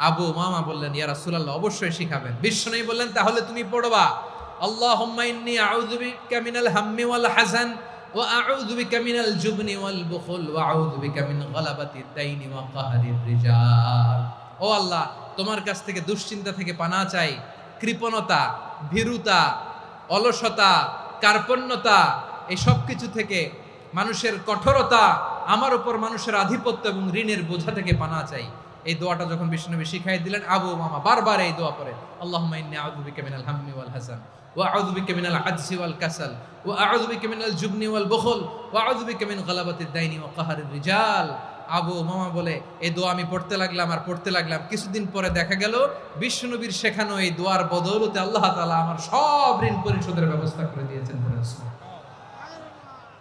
আবু উমামা বললেন ইয়া রাসূলুল্লাহ অবশ্যই শিখাবেন। বিশ্বনবী বললেন তাহলে তুমি পড়বা আল্লাহুম্মা ইন্নী আউযু বিকা মিনাল হাম্মি ওয়াল হাযান ওয়া আউযু বিকা মিনাল জুবনি ওয়াল বুখল ওয়া আউযু বিকা মিন গালাবাতিদ দাইনি ওয়া কাহরির রিজাল। ও আল্লাহ তোমার কাছ থেকে দুশ্চিন্তা থেকে পানাহ চাই, কৃপণতা, ভীরুতা, অলসতা, কার্পণ্যতা, এই সব কিছু থেকে, মানুষের কঠোরতা, আমার উপর মানুষের আধিপত্য এবং ঋণের বোঝা থেকে পানা চাই। এই দোয়াটা যখন বিশ্বনবী শিখাই দিলেন, আবু মামা বারবার এই দোয়া পড়ে, আল্লাহুম্মা ইন্নী আউযু বিকা মিনাল হাম্মি ওয়াল হাসান ওয়া আউযু বিকা মিনাল আজজি ওয়াল কাসাল ওয়া আউযু বিকা মিনাল জুবনি ওয়াল বুখল ওয়া আউযু বিকা মিন গালাবাতিদ দাইনি ওয়া কাহরির রিজাল। আবু মামা বলে এই দোয়া আমি পড়তে লাগলাম। কিছুদিন পরে দেখা গেল বিশ্বনবীর শেখানো এই দোয়ার বদৌলতে আল্লাহ তাআলা আমার সব ঋণ পরিশোধের ব্যবস্থা করে দিয়েছেন।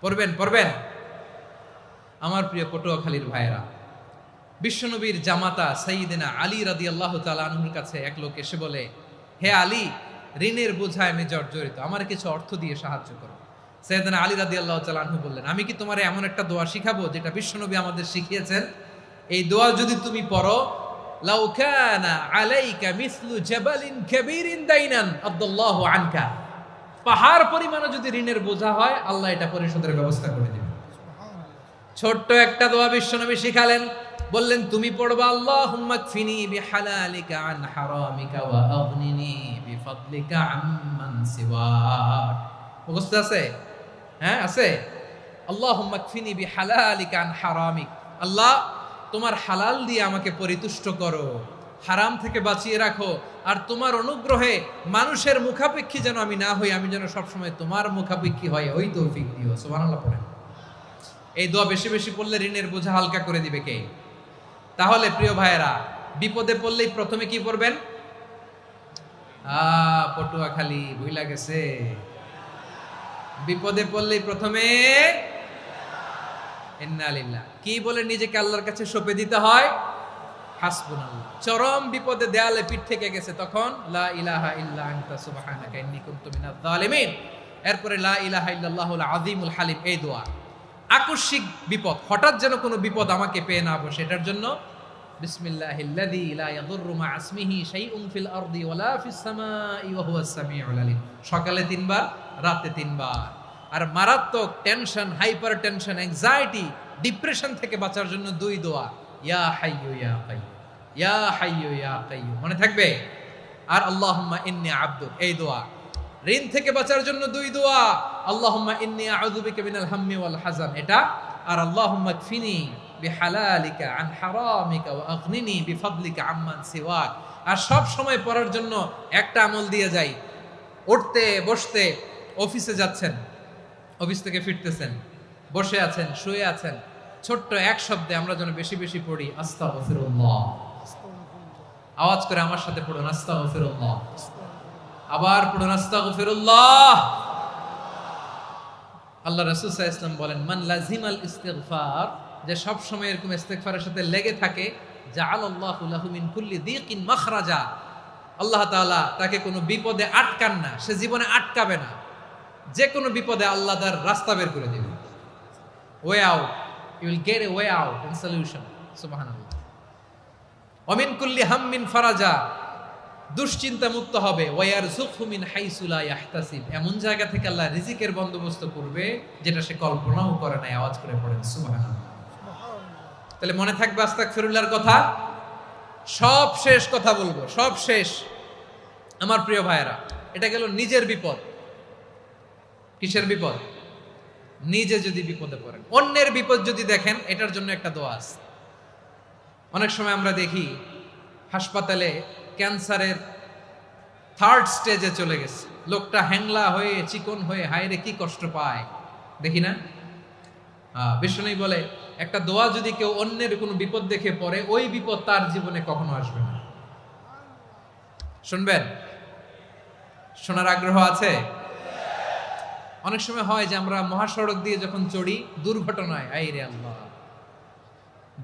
পড়বেন। আমার প্রিয় পটুয়াখালীর ভাইয়েরা, বিশ্বনবীর জামাতা সাইয়্যিদিনা আলী রাদিয়াল্লাহু তাআলা আনহুর কাছে এক লোক এসে বলে, হে আলী, ঋণের বোঝায় আমি জর্জরিত, আমার কিছু অর্থ দিয়ে সাহায্য করো। সাইয়্যিদিনা আলী রাদিয়াল্লাহু তাআলা আনহু বললেন, আমি কি তোমারে এমন একটা দোয়া শিখাবো যেটা বিশ্বনবী আমাদের শিখিয়েছেন? এই দোয়া যদি তুমি পড়ো, লাউ কানা আলাইকা মিসলু জাবালিন কাবীরিন দাইনান আদাল্লাহু আনকা, পাহাড় পরিমাণে যদি ঋণের বোঝা হয়, আল্লাহ এটা পরিশোধের ব্যবস্থা করে দিবেন। ছোট্ট একটা দোয়া বিশ্বনবী শিখালেন, বললেন তুমি পড়বা, আল্লাহুম্মা কফিনি বিহালালিকা আন হারামিকা ওয়া আগনিনি বিফাদলিকা আম্মান সিওয়াক। মুখস্থ আছে? হ্যাঁ আছে। আল্লাহুম্মা কফিনি বিহালালিকা আন হারামিক, আল্লাহ তোমার হালাল দিয়ে আমাকে পরিতুষ্ট করো, হারাম থেকে বাঁচিয়ে রাখো, আর তোমার অনুগ্রহে মানুষের মুখাপেক্ষী যেন আমি না হই, আমি যেন সবসময় তোমার মুখাপেক্ষী হয়, ওই তৌফিক দিও। সুবহানাল্লাহ পড়েন। এই দোয়া বেশি বেশি পড়লে ঋণের বোঝা হালকা করে দিবে কে? তাহলে প্রিয় ভাইয়েরা, বিপদে পড়লেই প্রথমে কি পড়বেন? পটুয়াখালী ভুইলা গেছে। বিপদে পড়লেই প্রথমে ইন্না লিল্লাহ কি বলে নিজেকে আল্লাহর কাছে সঁপে দিতে হয়? হাসবুনাল্লাহ। চরম বিপদে দেয়ালে পিঠ থেকে গেছে, তখন লা ইলাহা ইল্লা আনতা সুবহানাকা ইন্নী কুনতু মিনাজ জালিমিন। এরপরে লা ইলাহা ইল্লাল্লাহুল আযীমুল হালিম, এই দোয়া। আকস্মিক বিপদ, হঠাৎ যেন কোনো বিপদ আমাকে পেয়ে না বসে, এটার জন্য বিসমিল্লাহিল্লাযী লা ইয়াদুররু মা ইসমিহি শাইউন ফিল আরদি ওয়ালা ফিস সামাই ওয়া হুয়াস সামিউল আলীম। সকালে 3 বার, রাতে 3 বার। আর মারাত্মক tension, hyper tension, anxiety, depression থেকে বাঁচার জন্য 2 দোয়া, ইয়া হাইয়্যু ইয়া কাইয়্যুম, ইয়া হাইয়্যু ইয়া কাইয়্যুম, মনে থাকবে? আর আল্লাহুম্মা ইন্নী আবদুক, এই দোয়া। ঋণ থেকে বাঁচার জন্য 2 দোয়া, আল্লাহুম্মা ইন্নী আউযু বিকা মিনাল হাম্মি ওয়াল হাযান, এটা। আর আল্লাহুম্মা কফিনি বিহালালিকা আন হারামিকা ওয়া আগনিনি বিফাদলিকা আম্মান সিওয়াক। আর সব সময় পড়ার জন্য একটা আমল দিয়ে যাই, উঠতে বসতে, অফিসে যাচ্ছেন, অফিস থেকে ফিরতেছেন, বসে আছেন, শুয়ে আছেন, ছোট্ট এক শব্দে আমরা যেন বেশি বেশি পড়ি আস্তাগফিরুল্লাহ। আওয়াজ করে আমার সাথে পড়ুন, আস্তাগফিরুল্লাহ। আবার পড়ুন, আস্তাগফিরুল্লাহ। আল্লাহ রাসূল সাল্লাল্লাহু আলাইহি ওয়াসাল্লাম বলেন, মান লাজিমাল ইস্তিগফার, যে সব সময় এরকম ইস্তিগফারের সাথে লেগে থাকে, জাআলাল্লাহু লাহু মিন কুল্লি যিকিন মাখরাজা, আল্লাহ তাআলা তাকে কোনো বিপদে আটকান না, সে জীবনে আটকাবে না, যে কোনো বিপদে আল্লাহ তার রাস্তা বের করে দিবেন। Way out, you will get a way out and solution. সুবহানাল্লাহ। ওয়া মিন কুল্লি হাম্মিন ফারাজা, দুশ্চিন্তা মুক্ত হবে। ওয়ায়ারযুকহু মিন হাইসু লা ইয়াহতাসিব, এমন জায়গা থেকে আল্লাহ রিজিকের বন্দোবস্ত করবে যেটা সে কল্পনাও করে নাই। আওয়াজ করে পড়েন সুবহানাল্লাহ। তাহলে মনে থাকবে আস্তাগফিরুল্লাহর কথা। সব শেষ কথা বলবো, সব শেষ আমার প্রিয় ভাইয়েরা। এটা গেল নিজের বিপদ। কিসের বিপদ? নিজে যদি বিপদে পড়েন। অন্যের বিপদ যদি দেখেন, এটার জন্য একটা দোয়া আছে। অনেক সময় আমরা দেখি হাসপাতালে ক্যান্সারের 3rd স্টেজে চলে গেছে, লোকটা হ্যাংলা হয়ে, চিকন হয়ে, হায়রে কি কষ্ট পায়, দেখি না? বিষ্ণু বলে, একটা দোয়া যদি কেউ অন্যের কোনো বিপদ দেখে পড়ে, ওই বিপদ তার জীবনে কখনো আসবে না। শুনবেন? শোনার আগ্রহ আছে? অনেক সময় হয় যে আমরা মহাসড়ক দিয়ে যখন চড়ি, দুর্ঘটনায়, আইরে আল্লাহ,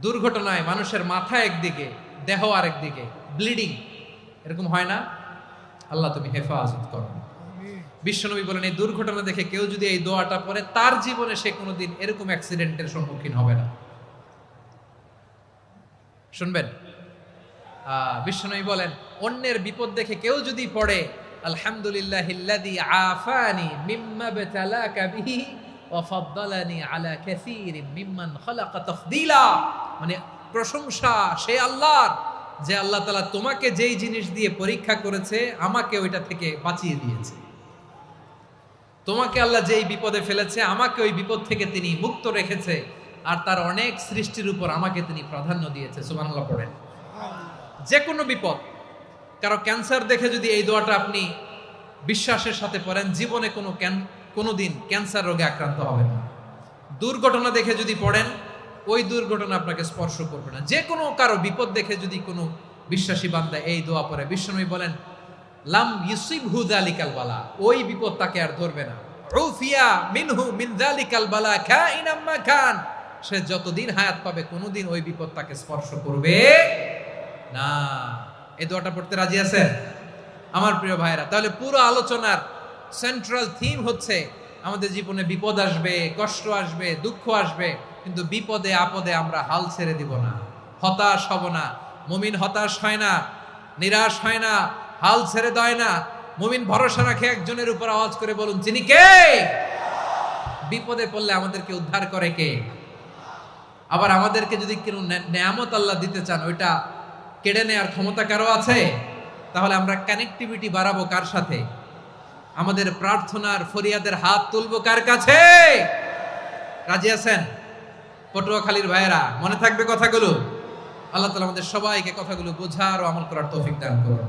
দুর্ঘটনায় মানুষের মাথা একদিকে, দেহ আরেকদিকে, ব্লিডিং, এরকম হয় না? আল্লাহ তুমি হেফাজত করো। বিশ্বনবী বলেন, এই দুর্ঘটনা দেখে কেউ যদি এই দোয়াটা পড়ে, তার জীবনে সে কোনোদিন এরকম অ্যাক্সিডেন্টের সম্মুখীন হবে না। শুনবেন? বিশ্বনবী বলেন, অন্যের বিপদ দেখে কেউ যদি পড়ে, আলহামদুলিল্লাহিল্লাযী আফানি মিম্মা বতালাকা বিহি ওয়া ফাদ্দালানি আলা কাসীরিম মিম্মান খালাকা তাফদীলা, মানে প্রশংসা সে আল্লাহর যে আল্লাহ তাআলা তোমাকে যেই জিনিস দিয়ে পরীক্ষা করেছে আমাকে ওইটা থেকে বাঁচিয়ে দিয়েছে। তোমাকে আল্লাহ যেই বিপদে ফেলেছে আমাকে ওই বিপদ থেকে তিনি মুক্ত রেখেছে, আর তার অনেক সৃষ্টির উপর আমাকে তিনি প্রাধান্য দিয়েছে। সুবহানাল্লাহ পড়েন। যে কোনো বিপদ, কারো ক্যান্সার দেখে যদি এই দোয়াটা আপনি বিশ্বাসের সাথে পড়েন, জীবনে কোনোদিন ক্যান্সার রোগে আক্রান্ত হবেন না। দুর্ঘটনা দেখে যদি পড়েন, ওই দুর্ঘটনা আপনাকে স্পর্শ করবে না। যে কোনো কারো বিপদ দেখে যদি কোনো বিশ্বাসী বান্দা এই দোয়া পড়ে, বিশ্বনবী বলেন লাম ইউসিবহু যালিকাল বালা, ওই বিপদ তাকে আর ধরবে না। উফিয়া মিনহু মিন যালিকাল বালা কাইনাম মা কান, সে যতদিন হায়াত পাবে কোনোদিন ওই বিপদ তাকে স্পর্শ করবে না। এই দোয়াটা পড়তে রাজি আছেন আমার প্রিয় ভাইরা? তাহলে পুরো আলোচনার সেন্ট্রাল থিম হচ্ছে আমাদের জীবনে বিপদ আসবে, কষ্ট আসবে, দুঃখ আসবে, কিন্তু বিপদে আপদে আমরা হাল ছেড়ে দিব না, হতাশ হব না। মুমিন হতাশ হয় না, নিরাশ হয় না, হাল ছেড়ে দেয় না। মুমিন ভরসা রাখে একজনের উপর। আওয়াজ করে বলুন, যিনি কে? বিপদে পড়লে আমাদেরকে উদ্ধার করে কে? আবার আমাদেরকে যদি কোনো নেয়ামত আল্লাহ দিতে চান, ওইটা কেড়ে নেওয়ার ক্ষমতা কারো আছে? তাহলে আমরা কানেক্টিভিটি বাড়াবো কার সাথে? আমাদের প্রার্থনার ফরিয়াদের হাত তুলবো কার কাছে? রাজি আছেন পটুয়াখালীর ভাইয়েরা? মনে থাকবে কথাগুলো? আল্লাহ তাআলা আমাদের সবাইকে কথাগুলো বোঝার ও আমল করার তৌফিক দান করুন।